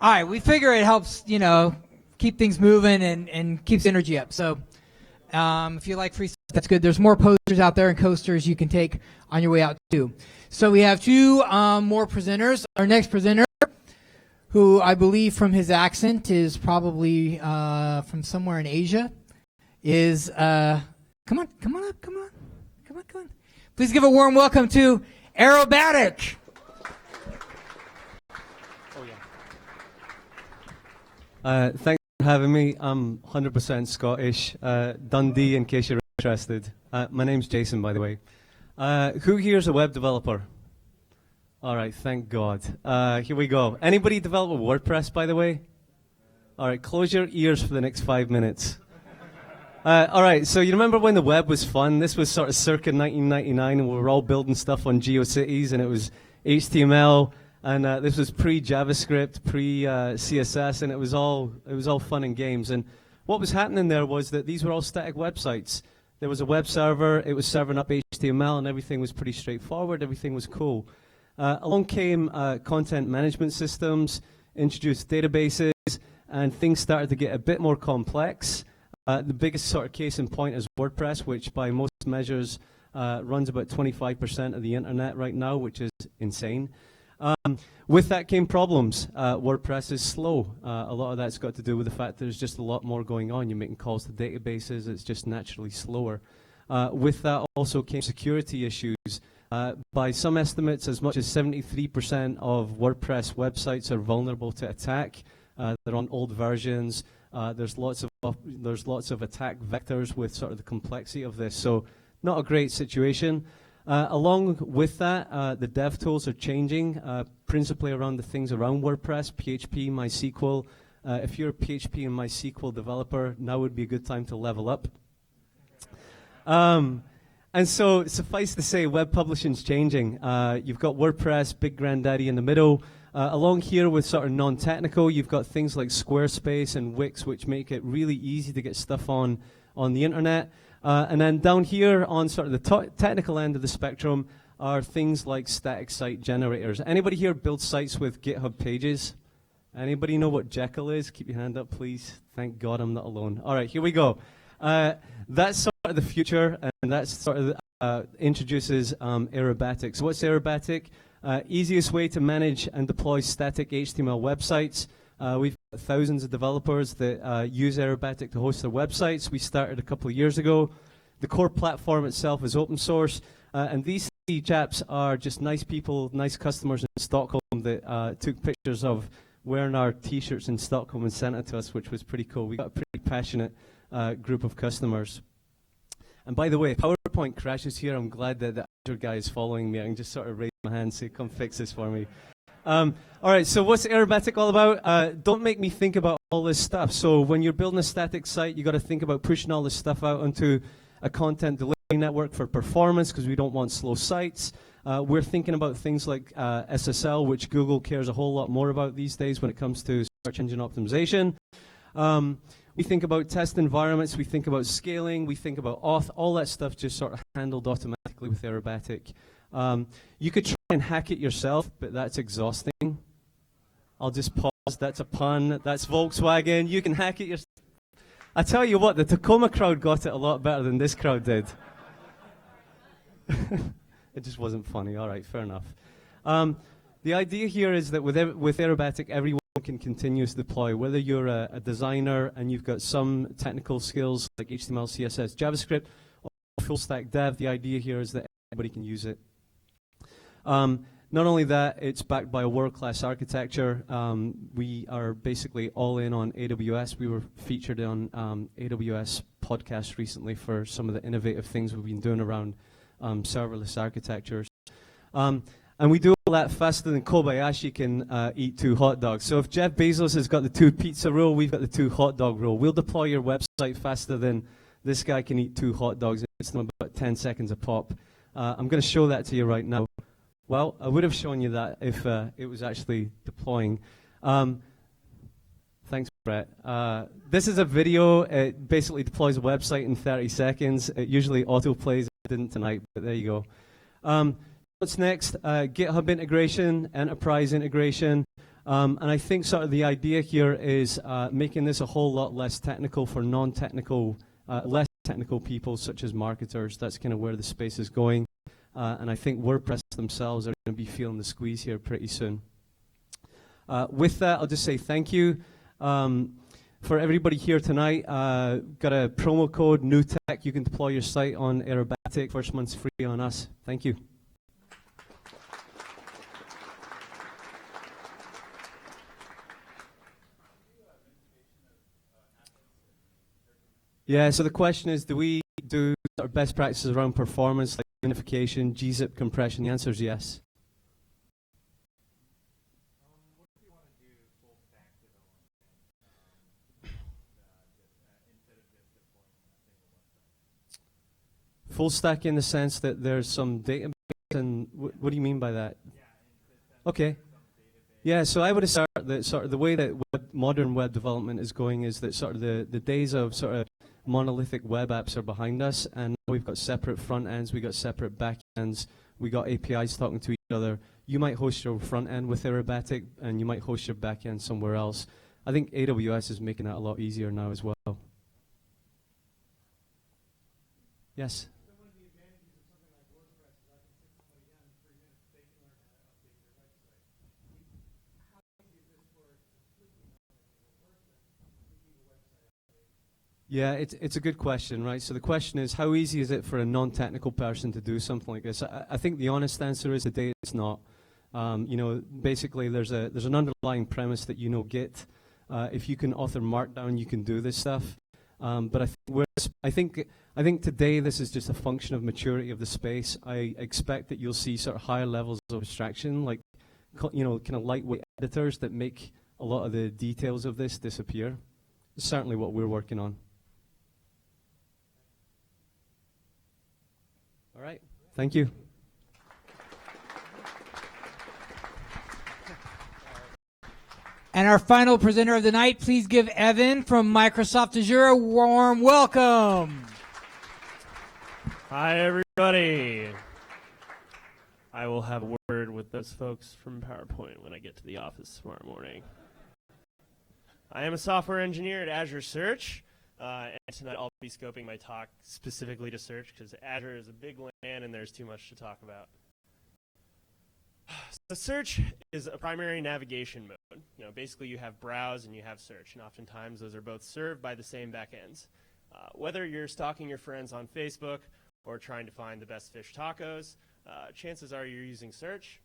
All right, we figure it helps, keep things moving and keeps energy up. So if you like free stuff, that's good. There's more posters out there and coasters you can take on your way out too. So we have two more presenters. Our next presenter, who I believe from his accent is probably from somewhere in Asia, is come on. Please give a warm welcome to Aerobatic. Thanks for having me. I'm 100% Scottish. Dundee, in case you're interested. My name's Jason, by the way. Who here's a web developer? All right, thank God. Here we go. Anybody develop a WordPress, by the way? All right, close your ears for the next 5 minutes. All right, so you remember when the web was fun? This was sort of circa 1999, and we were all building stuff on GeoCities, and it was HTML, and this was pre-JavaScript, pre-CSS, and it was all fun and games. And what was happening there was that these were all static websites. There was a web server, it was serving up HTML, and everything was pretty straightforward, everything was cool. Along came content management systems, introduced databases, and things started to get a bit more complex. The biggest sort of case in point is WordPress, which by most measures runs about 25% of the internet right now, which is insane. With that came problems. WordPress is slow. A lot of that's got to do with the fact there's just a lot more going on. You're making calls to databases. It's just naturally slower. With that also came security issues. By some estimates, as much as 73% of WordPress websites are vulnerable to attack. They're on old versions. There's lots of attack vectors with sort of the complexity of this. So not a great situation. Along with that, the dev tools are changing, principally around the things around WordPress, PHP, MySQL. If you're a PHP and MySQL developer, now would be a good time to level up. And so suffice to say, web publishing's changing. You've got WordPress, big granddaddy in the middle. Along here with sort of non-technical, you've got things like Squarespace and Wix, which make it really easy to get stuff on the internet. And then down here on sort of the technical end of the spectrum are things like static site generators. Anybody here build sites with GitHub pages? Anybody know what Jekyll is? Keep your hand up, please. Thank God I'm not alone. All right, here we go. That's sort of the future, and that's sort of introduces Aerobatic. So what's Aerobatic? Easiest way to manage and deploy static HTML websites. We've got thousands of developers that use Aerobatic to host their websites. We started a couple of years ago. The core platform itself is open source, and these three chaps are just nice people, nice customers in Stockholm that took pictures of wearing our T-shirts in Stockholm and sent it to us, which was pretty cool. We got a pretty passionate group of customers. And by the way, PowerPoint crashes here. I'm glad that the Azure guy is following me. I can just sort of raise my hand and say, come fix this for me. All right, so what's Aerobatic all about? Don't make me think about all this stuff. So when you're building a static site, you got to think about pushing all this stuff out onto a content delivery network for performance, because we don't want slow sites. We're thinking about things like SSL, which Google cares a whole lot more about these days when it comes to search engine optimization. We think about test environments, we think about scaling, we think about auth, all that stuff just sort of handled automatically with Aerobatic. You could try and hack it yourself, but that's exhausting. I'll just pause, that's a pun, that's Volkswagen, you can hack it yourself. I tell you what, the Tacoma crowd got it a lot better than this crowd did. It just wasn't funny, all right, fair enough. The idea here is that with Aerobatic, everyone can continuously deploy, whether you're a designer and you've got some technical skills like HTML, CSS, JavaScript, or full stack dev. The idea here is that everybody can use it. Not only that, it's backed by a world-class architecture. We are basically all in on AWS. We were featured on AWS podcast recently for some of the innovative things we've been doing around serverless architectures. And we do all that faster than Kobayashi can eat 2 hot dogs. So if Jeff Bezos has got the 2 pizza rule, we've got the 2 hot dog rule. We'll deploy your website faster than this guy can eat 2 hot dogs. It's about 10 seconds a pop. I'm going to show that to you right now. Well, I would have shown you that if it was actually deploying. Thanks, Brett. This is a video. It basically deploys a website in 30 seconds. It usually autoplays. It didn't tonight, but there you go. What's next? GitHub integration, enterprise integration. And I think sort of the idea here is making this a whole lot less technical for non-technical, less technical people such as marketers. That's kind of where the space is going. And I think WordPress themselves are going to be feeling the squeeze here pretty soon. With that, I'll just say thank you. For everybody here tonight, got a promo code, NewTech. You can deploy your site on Aerobatic. First month's free on us. Thank you. Yeah, so the question is, do we do sort of best practices around performance, like unification, gzip compression? The answer is yes. What if you want to do full stack development instead of just deploying Full stack in the sense that there's some database, and what do you mean by that? Okay. Yeah, so I would assert that sort of the way that modern web development is going is that sort of the days of sort of monolithic web apps are behind us, and we've got separate front ends, we've got separate back ends, we got APIs talking to each other. You might host your front end with Aerobatic, and you might host your back end somewhere else. I think AWS is making that a lot easier now as well. Yes? Yeah, it's a good question, right? So the question is, how easy is it for a non-technical person to do something like this? I think the honest answer is today it's not. You know, basically there's an underlying premise that Git. If you can author Markdown, you can do this stuff. But I think today this is just a function of maturity of the space. I expect that you'll see sort of higher levels of abstraction, like kind of lightweight editors that make a lot of the details of this disappear. It's certainly what we're working on. All right. Thank you. And our final presenter of the night, please give Evan from Microsoft Azure a warm welcome. Hi, everybody. I will have a word with those folks from PowerPoint when I get to the office tomorrow morning. I am a software engineer at Azure Search, and tonight I'll be scoping my talk specifically to Search because Azure is a big land and there's too much to talk about. So Search is a primary navigation mode. Basically you have browse and you have search, and oftentimes those are both served by the same backends. Whether you're stalking your friends on Facebook or trying to find the best fish tacos, chances are you're using search.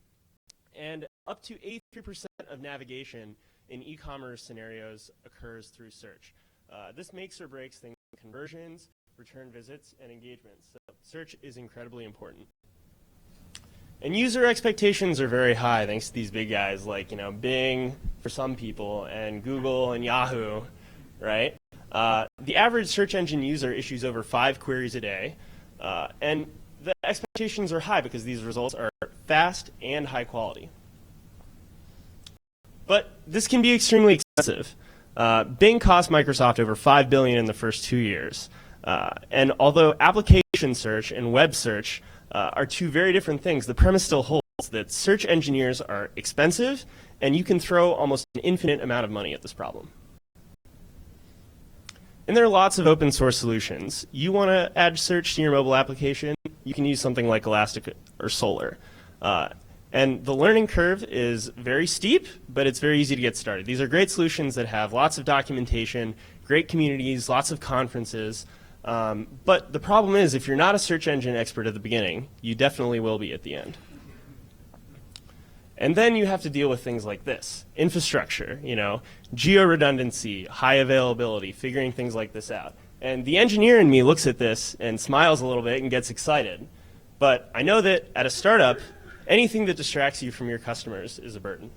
And up to 83% of navigation in e-commerce scenarios occurs through search. This makes or breaks things like conversions, return visits, and engagements. So search is incredibly important. And user expectations are very high thanks to these big guys like Bing for some people and Google and Yahoo, right? The average search engine user issues over 5 queries a day, and the expectations are high because these results are fast and high quality. But this can be extremely expensive. Bing cost Microsoft over $5 billion in the first 2 years. And although application search and web search are two very different things, the premise still holds that search engineers are expensive and you can throw almost an infinite amount of money at this problem. And there are lots of open source solutions. You want to add search to your mobile application, you can use something like Elastic or Solr. And the learning curve is very steep, but it's very easy to get started. These are great solutions that have lots of documentation, great communities, lots of conferences. But the problem is, if you're not a search engine expert at the beginning, you definitely will be at the end. And then you have to deal with things like this. Infrastructure, geo-redundancy, high availability, figuring things like this out. And the engineer in me looks at this and smiles a little bit and gets excited. But I know that at a startup, anything that distracts you from your customers is a burden.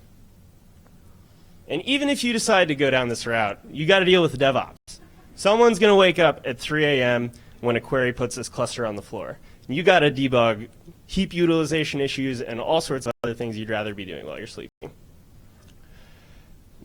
And even if you decide to go down this route, you got to deal with DevOps. Someone's going to wake up at 3 a.m. when a query puts this cluster on the floor. And you got to debug heap utilization issues and all sorts of other things you'd rather be doing while you're sleeping.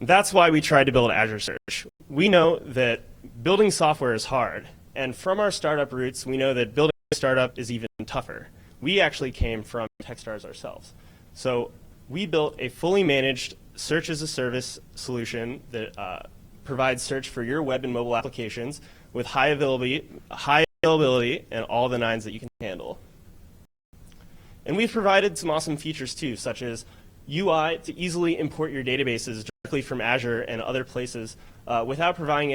That's why we tried to build Azure Search. We know that building software is hard. And from our startup roots, we know that building a startup is even tougher. We actually came from Techstars ourselves. So we built a fully managed search as a service solution that provides search for your web and mobile applications with high availability and all the nines that you can handle. And we've provided some awesome features too, such as UI to easily import your databases directly from Azure and other places without providing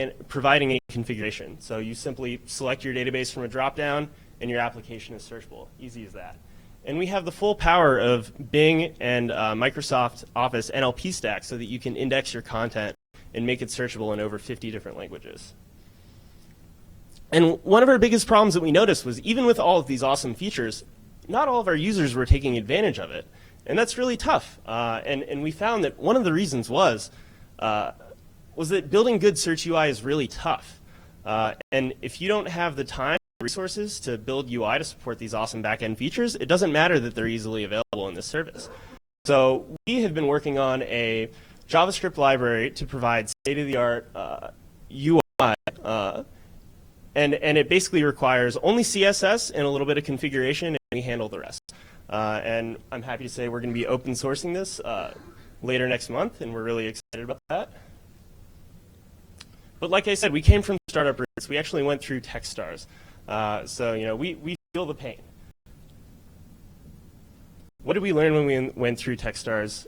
any configuration. So you simply select your database from a dropdown and your application is searchable. Easy as that. And we have the full power of Bing and Microsoft Office NLP stack so that you can index your content and make it searchable in over 50 different languages. And one of our biggest problems that we noticed was even with all of these awesome features, not all of our users were taking advantage of it. And that's really tough. And we found that one of the reasons was that building good search UI is really tough. And if you don't have the time resources to build UI to support these awesome backend features, it doesn't matter that they're easily available in this service. So we have been working on a JavaScript library to provide state-of-the-art UI, and it basically requires only CSS and a little bit of configuration, and we handle the rest. And I'm happy to say we're going to be open sourcing this later next month, and we're really excited about that. But like I said, we came from startup roots. We actually went through Techstars. So, you know, we feel the pain. What did we learn when we went through Techstars?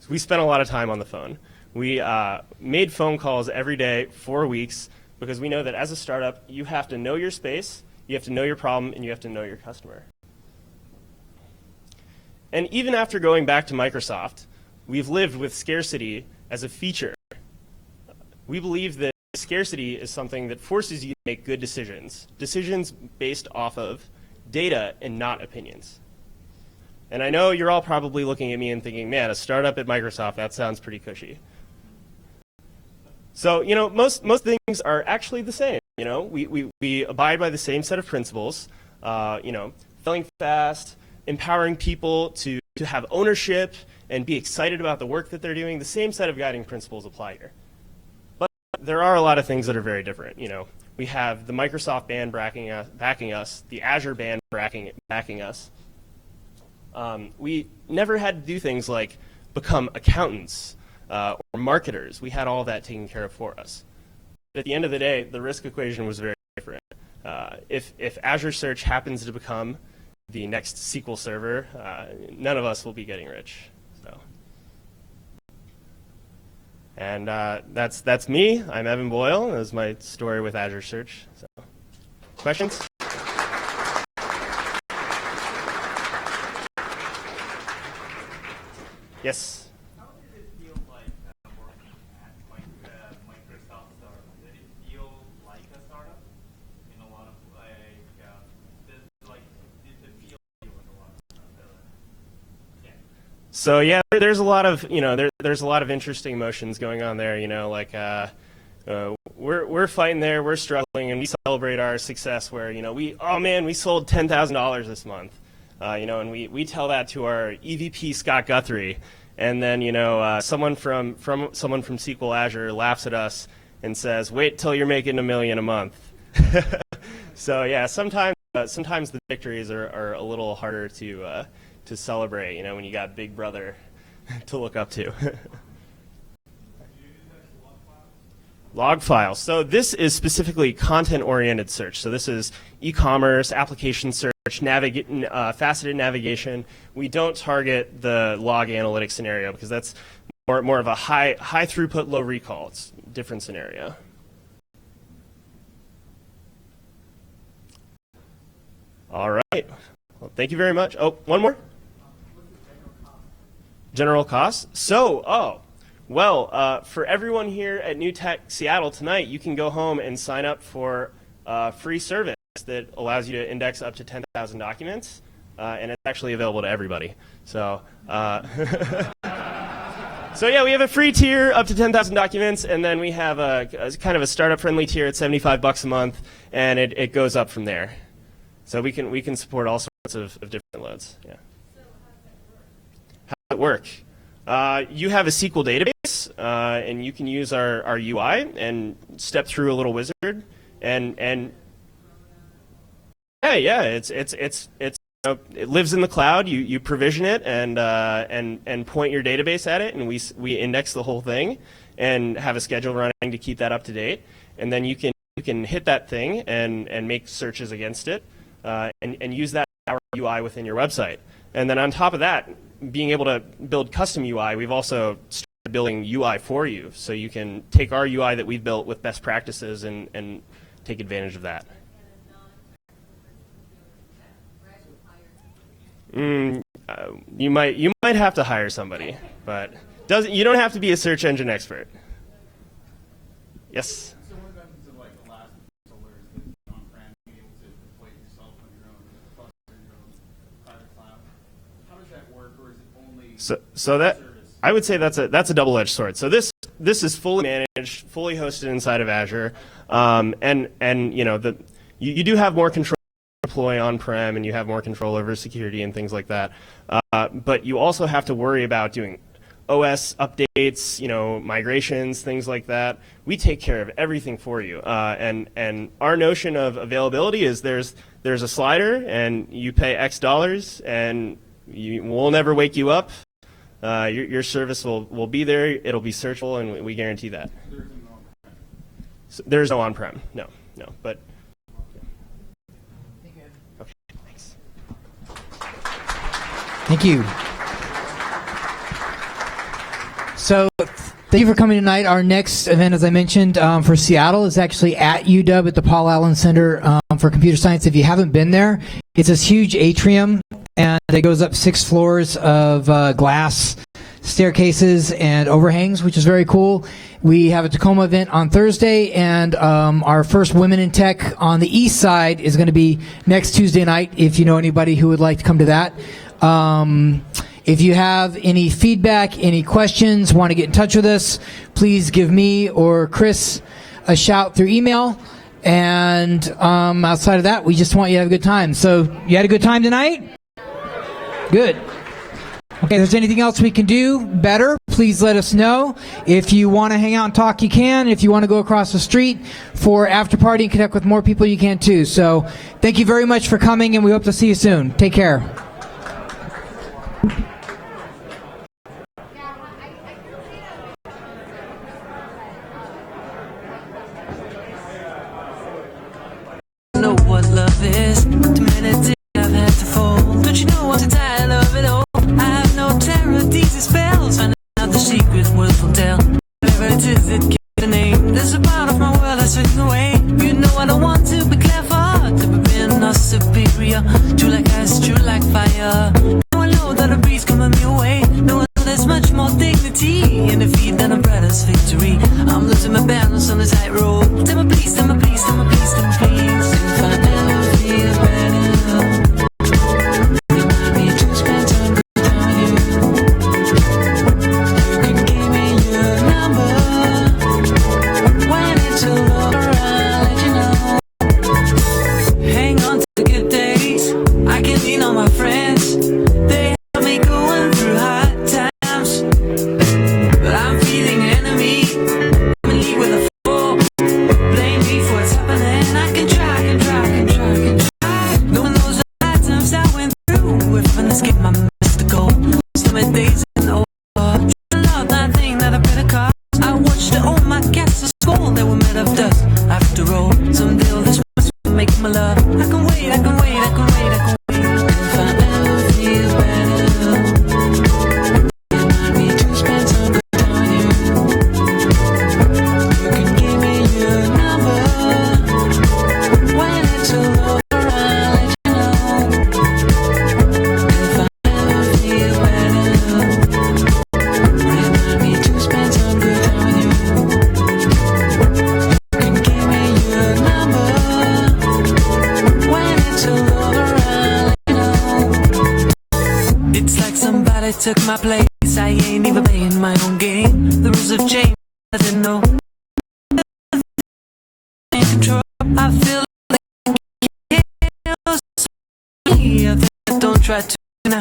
We spent a lot of time on the phone. We made phone calls every day for weeks because we know that as a startup, you have to know your space, you have to know your problem, and you have to know your customer. And even after going back to Microsoft, we've lived with scarcity as a feature. We believe that scarcity is something that forces you to make good decisions, decisions based off of data and not opinions. And I know you're all probably looking at me and thinking, man, a startup at Microsoft, that sounds pretty cushy. So, you know, most things are actually the same. You know, we abide by the same set of principles, you know, failing fast, empowering people to have ownership and be excited about the work that they're doing. The same set of guiding principles apply here. There are a lot of things that are very different. You know, we have the Microsoft band backing us, the Azure band backing us. We never had to do things like become accountants or marketers. We had all that taken care of for us. But at the end of the day, the risk equation was very different. If Azure Search happens to become the next SQL Server, none of us will be getting rich. And that's me. I'm Evan Boyle. That's my story with Azure Search. So, questions? Yes. How did it feel like working at Microsoft startup? Did it feel like a startup in a lot of did it feel like a lot of yeah. So yeah, there's a lot of there's a lot of interesting emotions going on there. You know, like we're fighting there, we're struggling, and we celebrate our success. Where we sold $10,000 this month. And we tell that to our EVP Scott Guthrie, and then someone from SQL Azure laughs at us and says, "Wait till you're making $1 million a month." So yeah, sometimes the victories are a little harder to celebrate. When you got Big Brother to look up to. Log files. So this is specifically content-oriented search. So this is e-commerce, application search, faceted navigation. We don't target the log analytics scenario because that's more of a high throughput, low recall. It's a different scenario. All right. Well, thank you very much. Oh, one more. General cost. So, for everyone here at New Tech Seattle tonight, you can go home and sign up for a free service that allows you to index up to 10,000 documents, and it's actually available to everybody. So, so yeah, we have a free tier up to 10,000 documents, and then we have a kind of a startup-friendly tier at $75 a month, and it goes up from there. So we can support all sorts of different loads. Yeah. How does it work? You have a SQL database, and you can use our UI and step through a little wizard, and yeah, it lives in the cloud. You provision it and point your database at it, and we index the whole thing and have a schedule running to keep that up to date, and then you can hit that thing and make searches against it, and use that UI within your website, and then on top of that, being able to build custom UI, we've also started building UI for you, so you can take our UI that we've built with best practices and take advantage of that. You might have to hire somebody, but you don't have to be a search engine expert. Yes. So one of the benefits of like Elastic Solar is that on-prem being able to deploy it yourself on your own cluster, your own private cloud. How does that work, or is it only so that service? I would say that's a double-edged sword. So this is fully managed, fully hosted inside of Azure, and you do have more control to deploy on-prem, and you have more control over security and things like that. But you also have to worry about doing OS updates, migrations, things like that. We take care of everything for you. And our notion of availability is there's a slider, and you pay X dollars, and we'll never wake you up. Your service will be there. It'll be searchable, and we guarantee that. So there's no on-prem. No. But okay, thanks. Thank you. So, thank you for coming tonight. Our next event, as I mentioned, for Seattle is actually at UW at the Paul Allen Center for Computer Science. If you haven't been there, it's this huge atrium, and it goes up 6 floors of glass staircases and overhangs, which is very cool. We have a Tacoma event on Thursday, and our first Women in Tech on the east side is going to be next Tuesday night, if you know anybody who would like to come to that. If you have any feedback, any questions, want to get in touch with us, please give me or Chris a shout through email. And outside of that, we just want you to have a good time. So, you had a good time tonight? Good. Okay, if there's anything else we can do better, please let us know. If you want to hang out and talk, you can. If you want to go across the street for after party and connect with more people, you can too. So, thank you very much for coming, and we hope to see you soon. Take care. Know what love is. Too many things I've had to fold. Don't you know I'm too tired of it all? I have no terror, these spells. Finding out the secret words will tell. Whatever it is, it gives a name. There's a part of my world that's taken away. You know I don't want to be clever, to be being or superior. True like ice, true like fire. Now I know that a breeze coming me away. Knowing there's much more dignity in defeat than a brother's victory. I'm losing my balance on the tightrope. Tell me please, tell me please, tell me please, tell me please. If I ever feel better, remind me to spend time with you. You can give me your number. When it's all over, I'll let you know. Hang on to the good days. I can lean on my friends. They help me going through hard times. But I'm feeling an enemy. I'm in league with a fool. Blame me for what's happening. I can try. Knowing those hard times I went through. If I escape my mystical. Some days and over. Love that thing that I better call. I watched all my cats at school. They were made of dust. After all, someday all this must make my love. I can wait, I can wait, I can wait, I can wait. If I ever feel better, remind me to spend some good time with you. You can give me your number. When it's all over, I'll let you know. If I ever feel better, remind me to spend some good time with you. You can give me your number. When it's all over, I'll let you know. It's like somebody took my place. I ain't even playing my own game. The rules have changed. I didn't know. In control. I feel like I don't try to now.